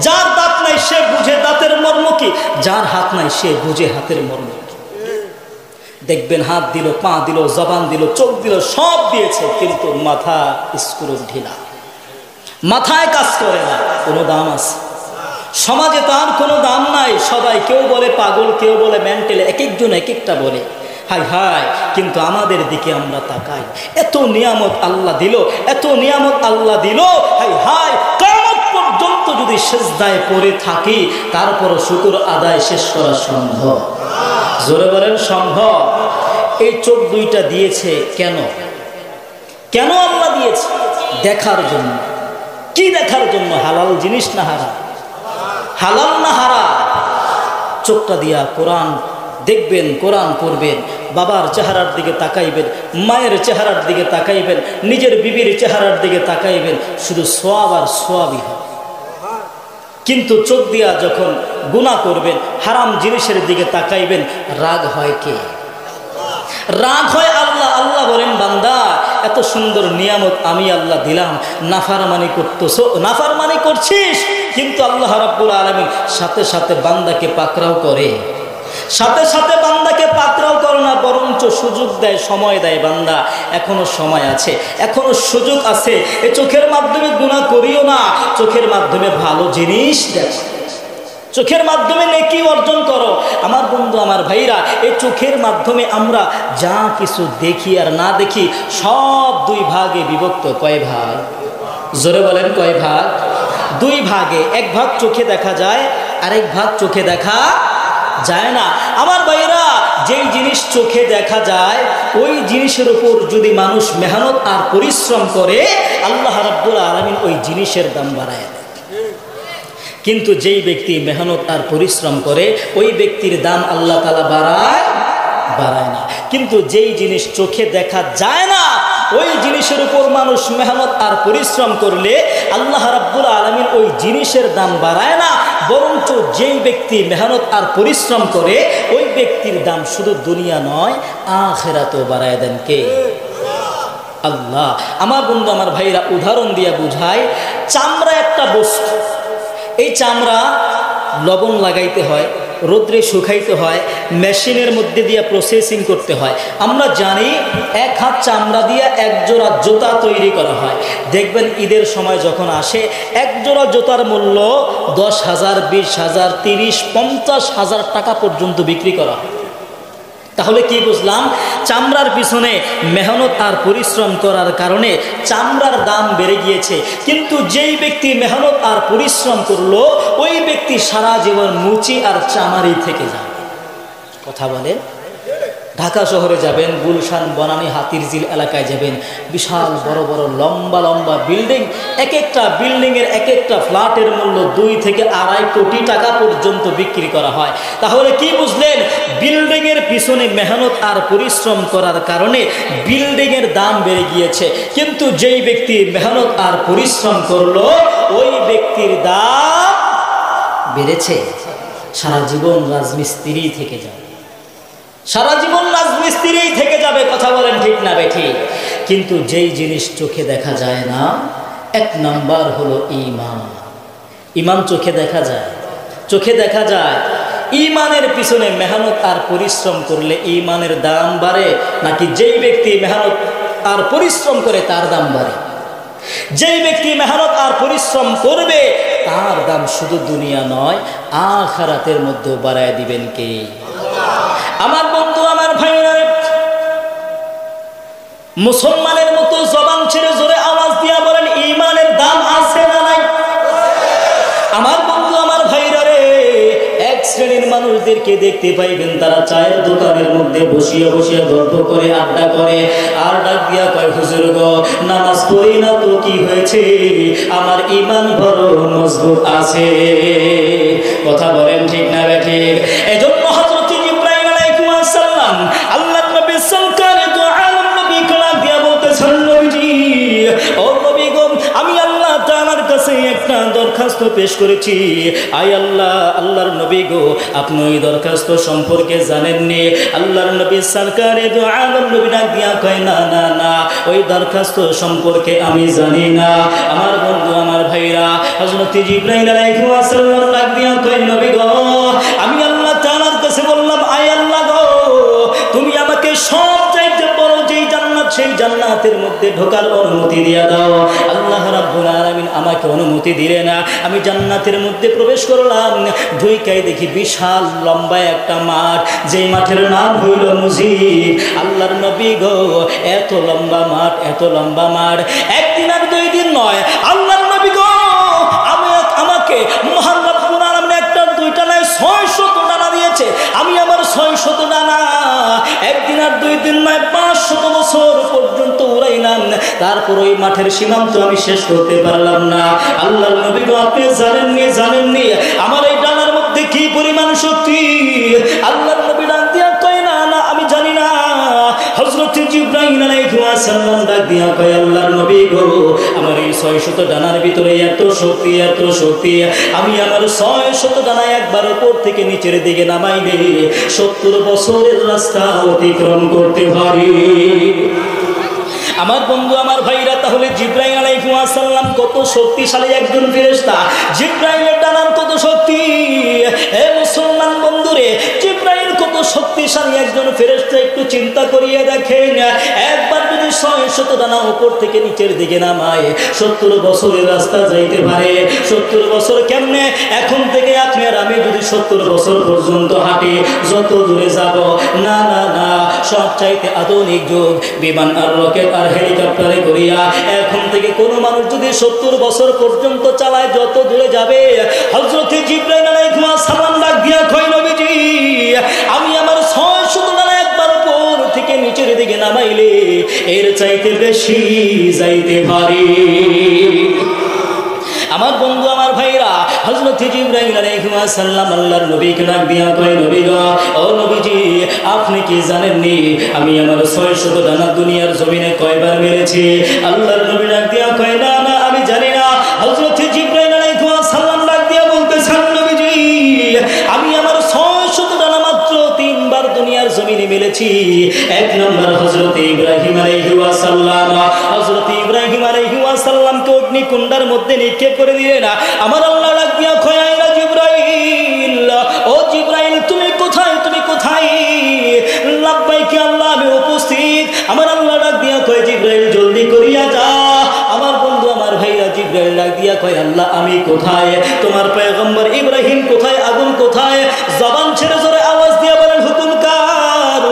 যার দাঁত নাই সে বুঝে দাঁতের মর্ম কি, যার হাত নাই সে বুঝে হাতের মর্ম কি। দেখবেন হাত দিল, পা দিল, জবান দিল, চোখ দিল, সব দিয়েছে, কিন্তু মাথা স্ক্রু ঢিলা, মাথায় কাজ করে না। কোনো দাম আছে? সমাজে তার কোনো দাম নাই। সবাই, কেউ বলে পাগল, কেউ বলে মেন্টাল, এক একজন এক একটা বলে। হাই হাই, কিন্তু আমাদের দিকে আমরা তাকাই, এত নিয়ামত আল্লাহ দিল, এত নিয়ামত আল্লাহ দিল, হাই হাই, কিয়ামত পর্যন্ত যদি সিজদায় পড়ে থাকি, তারপরও শুকর আদায় শেষ করা সম্ভব? জোরে বলেন সম্ভব? এই চোখ দুইটা দিয়েছে কেন? কেন আল্লাহ দিয়েছে? দেখার জন্য। কি দেখার জন্য? হালাল জিনিস না হারাম? হালাল না হারাম? চোখটা দিয়া কোরআন দেখবেন, কোরআন পড়বেন, বাবার চেহারার দিকে তাকাইবেন, মায়ের চেহারার দিকে তাকাইবেন, নিজের বিবির চেহারার দিকে তাকাইবেন, শুধু সওয়াব আর সওয়াবই হবে। কিন্তু চোখ দিয়া যখন গুনাহ করবেন, হারাম জিনিসের দিকে তাকাইবেন, রাগ হয় কে? রাগ হয় আল্লাহ। আল্লাহ বলেন, বান্দা এত সুন্দর নিয়ামত আমি আল্লাহ দিলাম, নাফরমানি করতেছ, নাফরমানি করছিস। কিন্তু আল্লাহ রাব্বুল আলামিন সাথে সাথে বান্দাকে পাকড়াও করে, সাথে সাথে বান্দাকে পাকড়াও করে না, বরঞ্চ সুযোগ দেয়, সময় দেয়। বান্দা এখনো সময় আছে, এখনো সুযোগ আছে, এই চোখের মাধ্যমে গুনাহ করিও না, চোখের মাধ্যমে ভালো জিনিস দেখো, চোখের মাধ্যমে নেকি অর্জন করো। আমার বন্ধু আমার ভাইরা, এই চোখের মাধ্যমে আমরা যা কিছু দেখি আর না দেখি, সব দুই ভাগে বিভক্ত। কয় ভাগ? জোরে বলেন, কয় ভাগ? দুই ভাগে। এক ভাগ চোখে দেখা যায়, আরেক ভাগ চোখে দেখা যায় না। আমার ভাইরা, যেই জিনিস চোখে দেখা যায়, ওই জিনিসের উপর যদি মানুষ মেহনত আর পরিশ্রম করে, আল্লাহ রাব্বুল আলামিন ওই জিনিসের দাম বাড়ায় দেয়। কিন্তু যেই ব্যক্তি মেহনত আর পরিশ্রম করে, ওই ব্যক্তির দাম আল্লাহ তাআলা বাড়ায় না। কিন্তু যেই জিনিস চোখে দেখা যায় না, ওই জিনিসের উপর মানুষ মেহনত আর পরিশ্রম করলে আল্লাহ রাব্বুল আলামিন ওই জিনিসের দাম বাড়ায় না, বরঞ্চ যেই ব্যক্তি মেহনত আর পরিশ্রম করে, ওই ব্যক্তির দাম শুধু দুনিয়া নয়, আখিরাতেও বাড়ায় দেন কে? আল্লাহ। আমার বন্ধু আমার ভাইরা, উদাহরণ দিয়ে বুঝায়, চামড়া একটা বস্তু, এই চামড়া লবণ লাগাইতে হয়, রোদ্রে শুকাইতে হয়, মেশিনের মধ্যে দিয়ে প্রসেসিং করতে হয়। আমরা জানি এক হাত চামড়া দিয়ে এক জোড়া জুতা তৈরি করা হয়। দেখবেন ঈদের সময় যখন আসে, এক জোড়া জুতার মূল্য 10,000, 20,000, 30,000, 50,000 টাকা পর্যন্ত বিক্রি করা হয়। তাহলে কি বুঝলাম? চামড়ার পিছনে মেহনত আর পরিশ্রম করার কারণে চামড়ার দাম বেড়ে গিয়েছে। কিন্তু যেই ব্যক্তি মেহনত আর পরিশ্রম করলো, ওই ব্যক্তি সারা জীবন মুচি আর চামারি থেকে যাবে। কথা বলে, ঢাকা শহরে যাবেন, গুলশান, বনানী, হাতিরঝিল এলাকায় যাবেন, বিশাল বড় বড় লম্বা লম্বা বিল্ডিং, এক একটা বিল্ডিংয়ের এক একটা ফ্ল্যাটের মূল্য 2 থেকে 2.5 কোটি টাকা পর্যন্ত বিক্রি করা হয়। তাহলে কি বুঝলেন? বিল্ডিংয়ের পিছনে মেহনত আর পরিশ্রম করার কারণে বিল্ডিংয়ের দাম বেড়ে গিয়েছে, কিন্তু যেই ব্যক্তি মেহনত আর পরিশ্রম করলো ওই ব্যক্তির দাম বেড়েছে। সারা জীবন রাজমিস্ত্রি থেকে যাবে, সারা জীবন রাজমিস্ত্রি থেকে যাবে। কথা বলেন ঠিক না বেঠিক? কিন্তু যেই জিনিস চোখে দেখা যায় না, 1 নাম্বার হলো ঈমান। ঈমান চোখে দেখা যায়, চোখে দেখা যায়। ঈমানের পিছনে মেহনত আর পরিশ্রম করলে ঈমানের দাম বাড়ে, নাকি যেই ব্যক্তি মেহনত আর পরিশ্রম করে তার দাম বাড়ে? যেই ব্যক্তি মেহনত আর পরিশ্রম করবে তার দাম শুধু দুনিয়া নয়, আখিরাতের মধ্যেও বাড়ায় দিবেন কে? আমার বন্ধু, আমার ভাইরা, মুসলমানের মতো জবান ছেড়ে জোরে আওয়াজ দিয়া বলেন, ঈমানের দাম আছে না নাই? আমার বন্ধু, আমার ভাইরা রে, এক শ্রেণীর মানুষদেরকে দেখতে পাইবেন, তারা চায়ের দোকানের মধ্যে বসিয়ে বসিয়ে গল্প করে, আড্ডা করে, আর ডাক দিয়া কয়, হুজুর গো, নামাজ পড়ি না তো কি হয়েছে, আমার ঈমান বড় মজবুত আছে। কথা বলেন ঠিক না বেঠিক? এজন্য হযরত ইব্রাহিম আলাইহিস সালাম আল্লাহর নবী সরকারে তো আলম নবী কলা দিয়া বলতেছেন, নবীজি, ও নবী গো, আমি আল্লাহ তাআলার কাছে একটা দরখাস্ত পেশ করেছি। আয় আল্লাহ, আল্লাহর নবী গো, আপনি ওই দরখাস্ত সম্পর্কে জানেননি? আল্লাহর নবী সরকারে তো আলম নবী ডাক দিয়া কয়, না না না, ওই দরখাস্ত সম্পর্কে আমি জানি না। আমার বন্ধু, আমার ভাইরা, হযরত জিবরাইল আলাইহিস সালাম ডাক দিয়া কয়, নবী গো, আমি আল্লাহ তাআলার কাছে বললাম, আয় আল্লাহ গো, তুমি আমাকে সব চাইতে বড় যেই জান্নাত, সেই জান্নাতের মধ্যে ঢোকার অনুমতি দিয়া দাও। আল্লাহ রাব্বুল আলামিন আমাকে অনুমতি দিলে না। আমি জান্নাতের মধ্যে প্রবেশ করলাম, ঢুইকাই দেখি বিশাল লম্বা একটা মাঠ, যেই মাঠের নাম হইল মসজিদ। আল্লাহর নবী গো, এত লম্বা মাঠ, এত লম্বা মাঠ, একদিন আর 2 দিন নয়। আল্লাহর নবী গো, আমাকে মহান রাব্বুল আলামিন একটা 2টা নয় 600 ডানা দিয়েছে। আমি আমার 600 ডানা একদিন আর 2 দিন নয় 500 বছর পর্যন্ত উড়াইলাম, তারপর ওই মাঠের সীমান্ত আমি শেষ করতে পারলাম না। আল্লাহর নবী গো, আপনি জানেননি আমার এই ডানার মধ্যে কি পরিমাণ শক্তি? আল্লাহর নবী ডাক দিয়া কয়, না না, আমি জানি না। হযরত জিবরাইল আলাইহিস সালাম ডাক দিয়া কয়, আল্লাহর নবী গো, আমার এই 600 ডানার ভিতরে এত শক্তি, এত শক্তি, আমি আমার 600 ডানা একবার উপর থেকে নিচের দিকে নামাইলে 70 বছরের রাস্তা অতিক্রম করতে পারি। আমার বন্ধু, আমার ভাইরা, তাহলে জিবরাইল আলাইহিস সালাম কত শক্তিশালী একজন ফেরেশতা, জিবরাইলের ডানার কত শক্তি। হে মুসলমান বন্ধুরে, জিবরাইল কত শক্তিশালী একজন ফেরেশতা একটু চিন্তা করিয়ে দেখেন। একবার যদি 600 ডানা উপর থেকে নিচের দিকে নামায় 70 বছরের রাস্তা যাইতে পারে। 70 বছর কেমনে? এখন থেকে আপনি আর আমি যদি 70 বছর পর্যন্ত হাঁটি, যত দূরে যাব, না না না, সব চাইতে আধুনিক যুগ, বিমান আর রকেট আর হেলিকপ্টারে করিয়া এখন থেকে কোনো মানুষ যদি 70 বছর পর্যন্ত চালায়, যত দূরে যাবে। হযরত জিবরাইল আলাইহিস সালাম ডাক দিয়া কয়, নবীজি, আমি আমার 600 ডানা একবার উপর থেকে নিচের দিকে নামাইলে এর চাইতে বেশি যাইতে পারি। আমার বন্ধু, আমার ভাইরা, হযরত জিবরাইল আলাইহিস সালাম আল্লাহর নবীকে ডাক দিয়া কয়, নবী গো, ও নবীজি, আপনি কি জানেননি আমি আমার 600 ডানা দুনিয়ার জমিনে কয়বার মেরেছি? আল্লাহর নবী ডাক দিয়া কয়, না না, আমি জানি না। হযরত জিবরাইল আলাইহিস সালাম ডাক দিয়া বলতেছেন, নবীজি, আমি আমার 600 ডানা মাত্র 3 বার দুনিয়ার জমিনে মেরেছি। 1 নম্বর হযরত ইব্রাহিম আলাইহিস সালাম, হযরত ইব্রাহিম আলাইহিস সালামকে অগ্নিকুণ্ডের মধ্যে নিক্ষেপ করে দিলেন। আমার আল্লাহ ডাক দিয়া কয়, আইরা জিবরাইল, ও জিবরাইল, তুমি কোথায়, তুমি কোথায়? লাব্বাইক আল্লাহ, আমি উপস্থিত। আমার আল্লাহ ডাক দিয়া কয়, জিবরাইল, জলদি করিয়া যা। আমার বন্ধু, আমার ভাইরা, জিবরাইল ডাক দিয়া কয়, আল্লাহ, আমি কোথায়? তোমার পয়গম্বর ইব্রাহিম কোথায়? আগুন কোথায়? জবান ছেড়ে জোরে আওয়াজ দিয়া বলেন, হুকুম কার?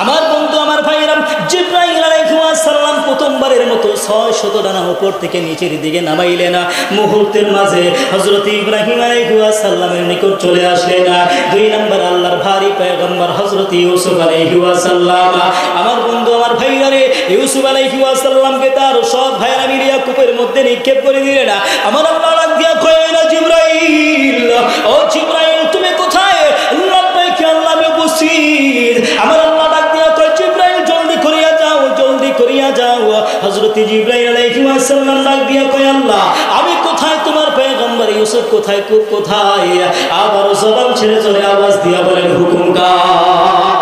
আমার বন্ধু, আমার ভাইরা, জিবরাইল আলাইহিস সালাম প্রথমবারের মতো 600 ডানা উপর থেকে নিচের দিকে নামাইলেন। মুহূর্তের মাঝে হযরত ইব্রাহিম আলাইহিস সালামের নিকট চলে আসলেন 2 নম্বর আল্লাহর ভারী পয়গম্বর হযরত ইউসুফ আলাইহিস সালাম। আমার বন্ধু, আমার ভাইয়ারে, ইউসুফ আলাইহিস সালামকে তার সব ভাইরা মিলিয়া কূপের মধ্যে নিক্ষেপ করে দিলেন। আমার আল্লাহ ডাক দিয়া কয়, না জিবরাইল, ও জিবরাইল তুমি কোথায়? লাব্বাইক আল্লাহ, আমি উপস্থিত। আমার আল্লাহ ডাক দিয়া কয়, জিবরাইল জলদি করিয়া যাও, জলদি করিয়া যাও। হযরত জিবরাইল আলাইহিস সালাম ডাক দিয়া কয়, আল্লাহ আমি কোথায়? তোমার পয়গম্বর ইউসুফ কোথায়? কূপ কোথায়? আবার জবান ছেড়ে চলে আওয়াজ দিয়া বলেন, হুকুম কার?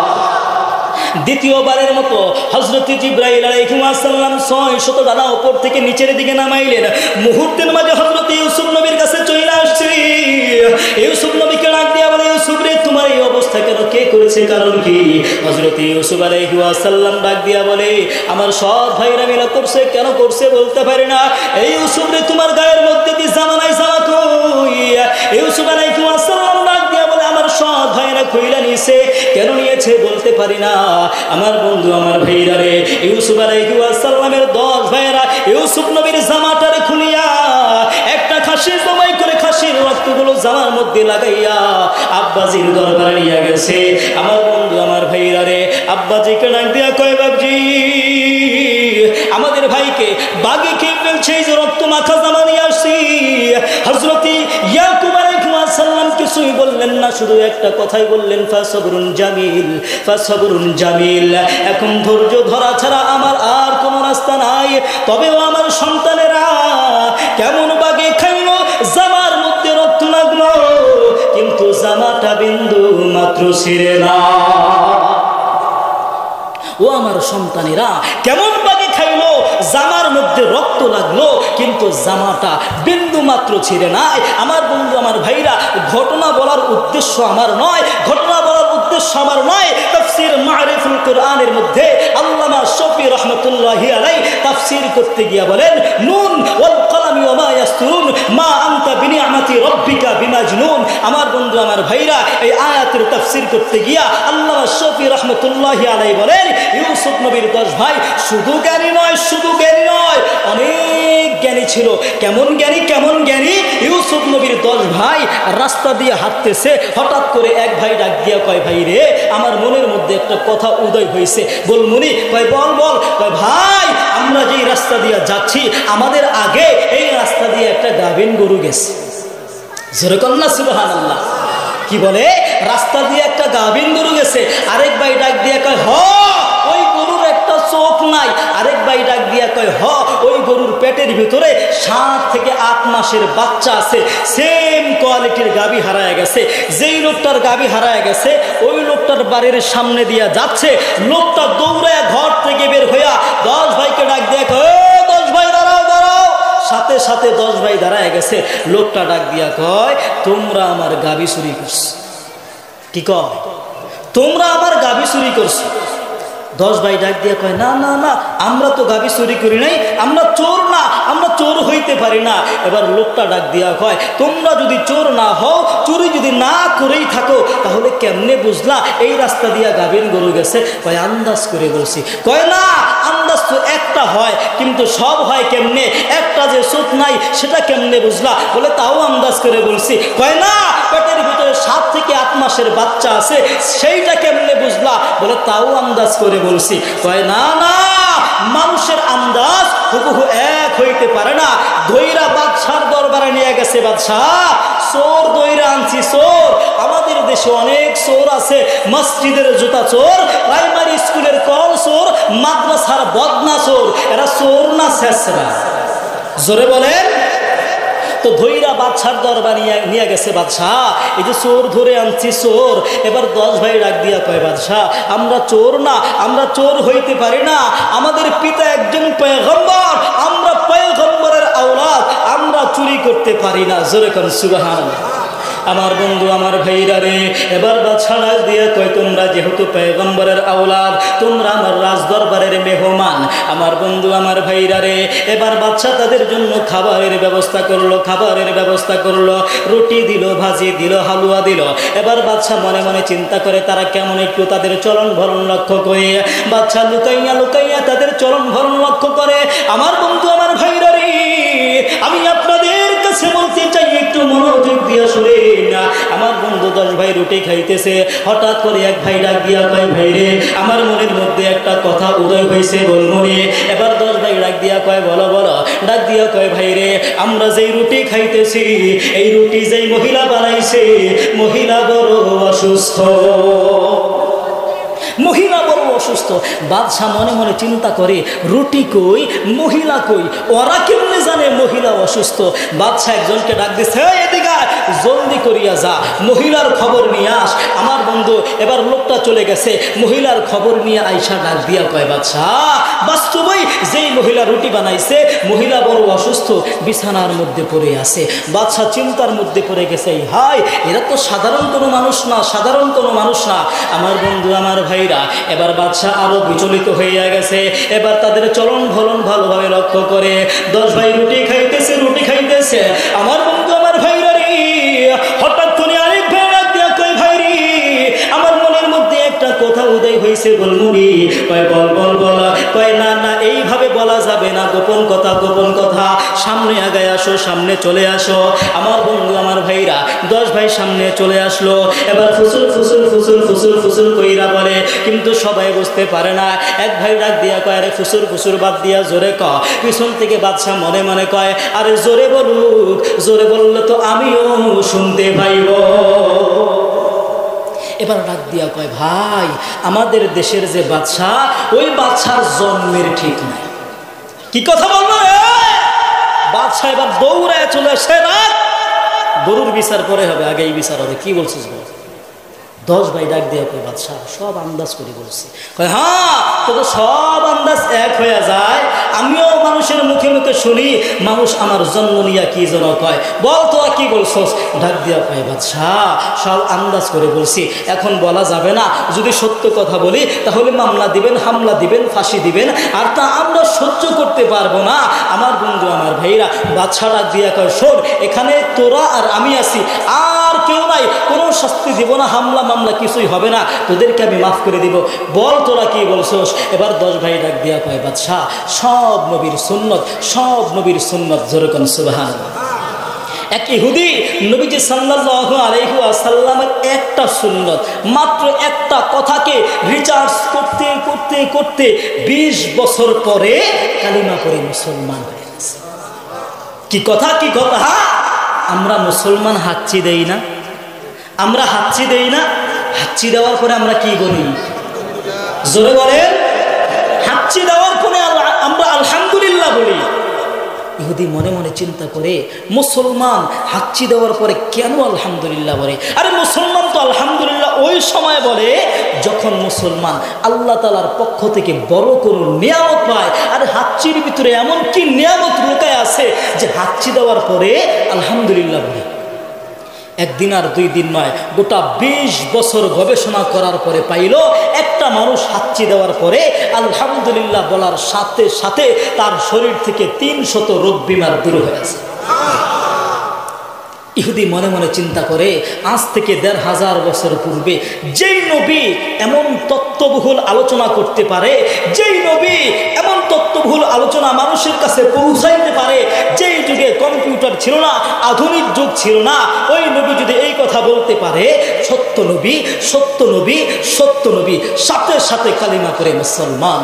দ্বিতীয়বারের মতো হযরত জিবরাইল আলাইহিস সালাম 600 ডানা উপর থেকে নিচের দিকে নামাইলেন। মুহূর্তের মাঝে হযরত ইউসুফ নবীর কাছে চলে আসছে। ইউসুফ নবীকে ডাক দিয়া বলে, ইউসুফ রে, তোমার এই অবস্থা কেন? কে করেছে? কারণ কি? হযরত ইউসুফ আলাইহিস সালাম ডাক দিয়া বলে, আমার সব ভাইরা মিলে করছে। কেন করছে বলতে পারি না। এই ইউসুফ রে, তোমার গায়ের মধ্যে দিয়ে জামা নাই, জামা কই? ইউসুফ আলাইহিস সালাম ডাক দিয়া বলে, আমার সব ভাইরা কইলা নিছে। কেন নিয়েছে বলতে পারি না। আমার বন্ধু, আমার ভাইরা রে, ইউসুফ আলাইহিস সালামের 10 ভাইরা ইউসুফ নবীর জামাটারে খুলিয়া একটা খাসির জবাই করে খাসির রক্তগুলো জামার মধ্যে লাগাইয়া আব্বাজির দরবারে নিয়ে গেছে। আমার বন্ধু, আমার ভাইরা রে, আব্বাজিকে ডাক দিয়া কয়, বাবজি আমাদের ভাইকে বাগে খেয়ে ফেলছে, এই যে রক্ত মাখা জামা নিয়ে আসছি। হযরত ইয়াকুব আলাইহিস সালাম কিছুই বললেন না, শুধু একটা কথাই বললেন, ফাসবরুন জামিল, ফাসবরুন জামিল। এখন ধৈর্য ধরা ছাড়া আমার আর কোনো রাস্তা নাই। তবেও আমার সন্তানেরা কেমন বাগে খাইল, জামার মধ্যে রক্ত লাগলো, কিন্তু জামাটা বিন্দু মাত্র ছিঁড়ে না। ও আমার সন্তানেরা কেমন বাগে খাইলো, জামার মধ্যে রক্ত লাগলো, কিন্তু জামাটা বিন্দু মাত্র ছিঁড়ে নাই। আমার বন্ধু, আমার ভাইরা, ঘটনা বলার উদ্দেশ্য আমার নয়, ঘটনা বলার উদ্দেশ্য আমার নয়। তাফসীর মারিফুল কোরআনের মধ্যে আল্লামা শফি রাহমাতুল্লাহি আলাইহি তাফসীর করতে গিয়া বলেন, নুন ওয়াল কলামি ওয়া মা ইয়াসতুরুন মা আনতা বিনিআমাতি রাব্বিকা বিমাজনুন। আমার বন্ধু, আমার ভাইরা, এই আয়াতের তাফসীর করতে গিয়া আল্লামা শফি রাহমাতুল্লাহি আলাইহি বলেন, ইউসুফ নবীর 10 ভাই শুধু জ্ঞানী নয়, শুধু জ্ঞানী নয়, অনেক জ্ঞানী ছিল। কেমন জ্ঞানী? কেমন জ্ঞানী? ইউসুফ নবীর 10 ভাই রাস্তা দিয়ে হাঁটতেছে, হঠাৎ করে এক ভাই ডাক দিয়া কয়, ভাই রে, আমার মনের মধ্যে একটা কথা উদয় হয়েছে, বলমুনি? কয়, বল বল। কয়, ভাই আমরা যেই রাস্তা দিয়ে যাচ্ছি, আমাদের আগে এই রাস্তা দিয়ে একটা গাভিন গরু গেছে। যেরকম না, সুবহানাল্লাহ। কি বলে? রাস্তা দিয়ে একটা গাভিন গরু গেছে। আরেক ভাই ডাক দিয়া কয়, হ ওই গরুর একটা চোখ নাই। আরেক ভাই ডাক দিয়া কয়, হ ওই গরুর পেটের ভিতরে 7 থেকে 8 মাসের বাচ্চা আছে। সেম কোয়ালিটির গাভী হারায় গেছে। যেই লোকটার গাভী হারায় গেছে, ওই লোকটার বাড়ির সামনে দিয়া যাচ্ছে। লোকটা দৌড়ায় ঘর থেকে বের হইয়া 10 ভাইকে ডাক দিয়া কয়, 10 ভাই দাঁড়াও, দাঁড়াও। সাথে সাথে 10 ভাই দাঁড়ায় গেছে। লোকটা ডাক দিয়া কয়, তোমরা আমার গাভী চুরি করছো। কি কয়? তোমরা আমার গাভী চুরি করছো। 10 ভাই ডাক দিয়া কয়, না না না, আমরা তো গাভী চুরি করি নাই, আমরা চোর না, আমরা চোর হইতে পারি না। এবার লোকটা ডাক দিয়া কয়, তোমরা যদি চোর না হও, চুরি যদি না করেই থাকো, তাহলে কেমনে বুঝলা এই রাস্তা দিয়া গাভীর গরু গেছে? কয়, আন্দাজ করে বলছি। কয়, না, আন্দাজ তো একটা হয়, কিন্তু সব হয় কেমনে? একটা যে চোখ নাই, সেটা কেমনে বুঝলা? বলে, তাও আন্দাজ করে বলছি। কয়, না, পেটের ভিতরে 7 থেকে 8 মাসের বাচ্চা আছে, সেইটা কেমনে বুঝলা? বলে, তাও আন্দাজ করে বলছি। কয়, না না, মানুষের আন্দাজ হুবহু এক হইতে পারে না। দইরা বাদশার দরবারে নিয়ে গেছে। বাদশাহ, চোর দইরা আনছি, চোর। আমাদের দেশে অনেক চোর আছে। মসজিদের জুতা চোর, প্রাইমারি স্কুলের কল চোর, মাদ্রাসার বদনা চোর। এরা চোর না ছেঁচড়া? জোরে বলেন। তো ধৈরা বাদশার দরবারে নিয়ে গেছে। বাদশাহ, এই যে চোর ধরে আনছি, চোর। এবার 10 ভাই ডাক দিয়া কয়, বাদশাহ আমরা চোর না, আমরা চোর হইতে পারি না। আমাদের পিতা একজন পয়গম্বর, আমরা পয়গম্বরের আওলাদ, আমরা চুরি করতে পারি না। জোরে কোন সুবহানাল্লাহ। আমার বন্ধু আমার ভাইরা রে, এবার বাদশা ডাক দিয়ে কয় তোমরা যেহেতু পয়গম্বরের আওলাদ, তোমরা আমার রাজ দরবারের মেহমান। আমার বন্ধু আমার ভাইরা রে, এবার বাদশা তাদের জন্য খাবারের ব্যবস্থা করলো, খাবারের ব্যবস্থা করলো, রুটি দিল, ভাজি দিল, হালুয়া দিল। এবার বাদশা মনে মনে চিন্তা করে তারা কেমন, একটু তাদের চলন ভরণ লক্ষ্য করে বাদশা লুকাইয়া লুকাইয়া তাদের চলন ভরণ লক্ষ্য করে। আমার বন্ধু আমার ভাইরা রে, আমি আপনাদের কাছে বলতে চাই, একটু মনোযোগ দিয়ে শুনেন। আমার বন্ধু 10 ভাই রুটি খাইতেছে, হঠাৎ করে এক ভাই ডাক দিয়া কয় ভাই রে, আমার মনের মধ্যে একটা কথা উদয় হয়েছে, বলমনি। এবার 10 ভাই ডাক দিয়া কয় বলো বলো। ডাক দিয়া কয় ভাই রে, আমরা যেই রুটি খাইতেছি, এই রুটি যেই মহিলা বানাইছে, মহিলা বড় অসুস্থ, মহিলা বড় অসুস্থ। বাদশা মনে মনে চিন্তা করে রুটি কই, মহিলা কই, ওরা কেমনে জানে মহিলা অসুস্থ। বাদশা একজনকে ডাক দিচ্ছে, এদিকে জলদি করিয়া যা, মহিলার খবর নিয়ে আস। আমার বন্ধু এবার লোকটা চলে গেছে, মহিলার খবর নিয়ে আইসা ডাক দিয়া কয় বাদশা, বাস্তবই যেই মহিলা রুটি বানাইছে, মহিলা বড় অসুস্থ, বিছানার মধ্যে পড়ে আছে। বাদশা চিন্তার মধ্যে পড়ে গেছে, হাই এরা তো সাধারণ কোনো মানুষ না, সাধারণ কোনো মানুষ না। আমার বন্ধু আমার ভাইরা, এবার বাদশা আরো বিচলিত হইয়া গেছে। এবার তাদের চলন ভরণ ভালোভাবে লক্ষ্য করে 10 ভাই রুটি খাইতেছে, রুটি খাইতেছে। আমার বন্ধু আমার ভাইরা রে, হঠাৎ করে আরেক ভাই ডাক দিয়া কয় ভাই রে, আমার মনের মধ্যে একটা কথা উদয় হয়েছে, বলমুনি। কয় বল বল বল। কয় না না, এইভাবে বলা যাবে না, গোপন কথা, গোপন কথা, সামনে আগায় আসো, সামনে চলে আসো। আমার বন্ধু আমার ভাইরা 10 ভাই সামনে চলে আসলো। এবার ফুসুল ফুসুল ফুসুল ফুসুল ফুসুল কইরা বলে, কিন্তু সবাই বুঝতে পারে না। এক ভাই ডাক দিয়া কয়, আরে ফুসুর ফুসুর বাদ দিয়া জোরে ক। পিছন থেকে বাদশা মনে মনে কয়, আরে জোরে বলুক, জোরে বললে তো আমিও শুনতে পাইব। এবার ডাক দিয়া কয়, ভাই আমাদের দেশের যে বাদশা, ওই বাদশার জন্মের ঠিক নাই। কি কথা বলবো রে? বাদশা এবার দৌড়ায় চলে আসে, রাত গরুর বিচার পরে হবে, আগে এই বিচার হবে, কি বলছিস বল। 10 ভাই ডাক দিয়ে কয়, বাদশা সব আন্দাজ করে বলছি। কয় হ্যাঁ, তো সব আন্দাজ এক হয়ে যায়, আমিও মানুষের মুখে মুখে শুনি, মানুষ আমার জন্ম নিয়া কি যেন কয়, বল তোরা কি বলছস। ডাক দিয়া কয়, বাদশা সব আন্দাজ করে বলছি, এখন বলা যাবে না, যদি সত্য কথা বলি তাহলে মামলা দিবেন, হামলা দিবেন, ফাঁসি দিবেন, আর তা আমরা সহ্য করতে পারবো না। আমার বন্ধু আমার ভাইরা, বাদশা ডাক দিয়া কয়, শোন, এখানে তোরা আর আমি আছি, আর কেউ নাই, কোনো শাস্তি দিব না, হামলা মামলা কিছুই হবে না, তোদেরকে আমি মাফ করে দিব, বল তোরা কি বলছস। এবার 10 ভাই ডাক দিয়া কয়, বাদশা সব নবীর সুন্নত, সব নবীর সুন্নত, যেরকম সুবহানাল্লাহ। এক ইহুদি নবীজি সাল্লাল্লাহু আলাইহি ওয়াসাল্লামের একটা সুন্নত, মাত্র একটা কথাকে রিচার্জ করতে করতে করতে 20 বছর পরে কালিমা পড়ে মুসলমান হয়ে গেছে। কি কথা, কি কথা। আমরা মুসলমান হাঁচি দেই না, আমরা হাঁচি দেই না, হাঁচি দেওয়ার পরে আমরা কি বলি, জোরে বলেন, হাঁচি দেওয়ার পরে আমরা আলহামদুলিল্লাহ বলি। ইহুদি মনে মনে চিন্তা করে, মুসলমান হাঁচি দেওয়ার পরে কেন আলহামদুলিল্লাহ বলে? আরে মুসলমান তো আলহামদুলিল্লাহ ওই সময় বলে যখন মুসলমান আল্লাহ তাআলার পক্ষ থেকে বড় কোনো নিয়ামত পায়। আর হাঁচির ভিতরে এমন কি নিয়ামত লুকায় আছে যে হাঁচি দেওয়ার পরে আলহামদুলিল্লাহ বলে। একদিন আর 2 দিন নয়, গোটা 20 বছর গবেষণা করার পরে পাইল, একটা মানুষ হাঁচি দেওয়ার পরে আলহামদুলিল্লাহ বলার সাথে সাথে তার শরীর থেকে 300 রোগ বিমার দূর হয়েছে। ইহুদি মনে মনে চিন্তা করে, আজ থেকে 1500 বছর পূর্বে যেই নবী এমন তত্ত্ববহুল আলোচনা করতে পারে, যেই নবী এমন তত্ত্ববহুল আলোচনা মানুষের কাছে পৌঁছাইতে পারে, যেই যুগে কম্পিউটার ছিল না, আধুনিক যুগ ছিল না, ওই নবী যদি এই কথা বলতে পারে, সত্য নবী, সত্য নবী, সত্য নবী, সাথে সাথে কালিমা করে মুসলমান।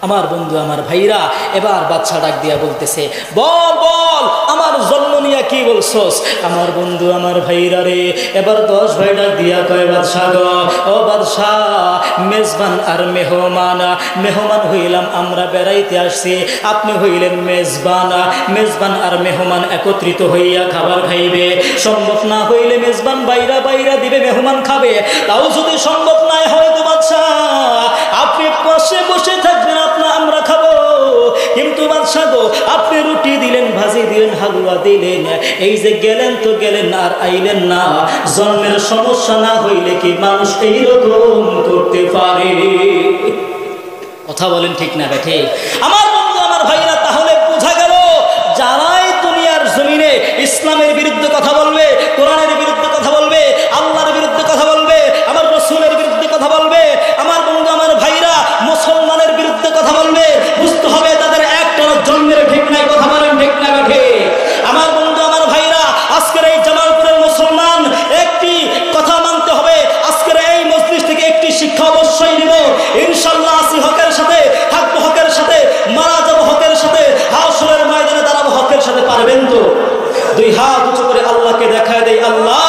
আমার বন্ধু আমার ভাইরা, এবার বাদশা ডাক দিয়া বলতেছে, বল বল আমার জন্ম নিয়া কি বলছস। আমার বন্ধু আমার ভাইরা রে, এবার 10 ভাই ডাক দিয়া কয়, বাদশা গো, ও বাদশা, মেজবান আর মেহমান, মেহমান হইলাম আমরা, বেড়াইতে আসছি, আপনি হইলেন মেজবান। মেজবান আর মেহমান একত্রিত হইয়া খাবার খাইবে, সম্ভব না হইলে মেজবান বাইরা বাইরা দিবে, মেহমান খাবে। তাও যদি সম্ভব না হয় তো বাদশা আপনি পাশে বসে থাকবেন, আমরা খাবো। কিন্তু বাদশা গো, আপনি রুটি দিলেন, ভাজি দিলেন, হালুয়া দিলেন। এই যে গেলেন তো গেলেন আর আইলেন না। জন্মের সমস্যা না হইলে কি মানুষ এইরকম করতে পারে? কথা বলেন ঠিক না বেঠে? আমার বন্ধু আমার ভাইরা, তাহলে বোঝা গেল যারাই দুনিয়ার জমিনে ইসলামের বিরুদ্ধে কথা বলবে, কোরআনের বিরুদ্ধে কথা বলবে, আল্লাহর বিরুদ্ধে কথা বলবে, আমার রাসূলের বিরুদ্ধে কথা বলবে, আমার বন্ধু আমার ভাইরা মুসলমানের বিরুদ্ধে কথা বলবে, বুঝতে হবে তাদের একটা জন্মের ঠিক নাই। কথা বলেন ঠিক না বেঠে? আমার বন্ধু আমার ভাইরা, আজকের এই জামালপুরের মুসলমান একটি কথা মানতে হবে। আজকের এই মজলিস থেকে একটি শিক্ষা অবশ্যই নিব, ইনশাআল্লাহ আসি হকের সাথে, থাকবো হকের সাথে, মারা যাবো হকের সাথে, হাসরের ময়দানে দাঁড়াবো হকের সাথে। পারবেন তো? দুই হাত উঁচু করে আল্লাহকে দেখায় দেই, আল্লাহ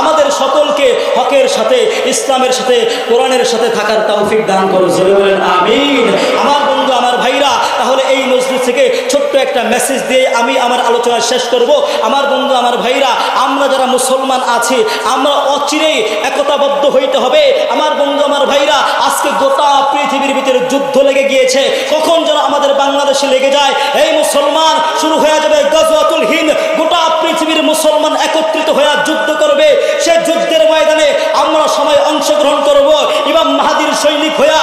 আমাদের সকলকে হকের সাথে, ইসলামের সাথে, কোরআনের সাথে থাকার তৌফিক দান করো। জোরে বলেন আমিন। আমার বন্ধু আমার ভাইরা, তাহলে এই মজলিস থেকে ছোট্ট একটা মেসেজ দিয়ে আমি আমার আলোচনা শেষ করব। আমার বন্ধু আমার ভাইরা, আমরা যারা মুসলমান আছি, আমরা অচিরেই একতাবদ্ধ হইতে হবে। আমার বন্ধু আমার ভাইরা, আজকে গোটা পৃথিবীর ভিতরে যুদ্ধ লেগে গিয়েছে, কখন যেন আমাদের বাংলাদেশে লেগে যায়। এই মুসলমান শুরু হয়ে যাবে গাজওয়াতুল হিন্দ, গোটা পৃথিবীর মুসলমান একত্রিত হয়ে যুদ্ধ করবে। সে যুদ্ধের ময়দানে আমরা সবাই অংশগ্রহণ করব। ইমাম মাহদির সৈনিক হইয়া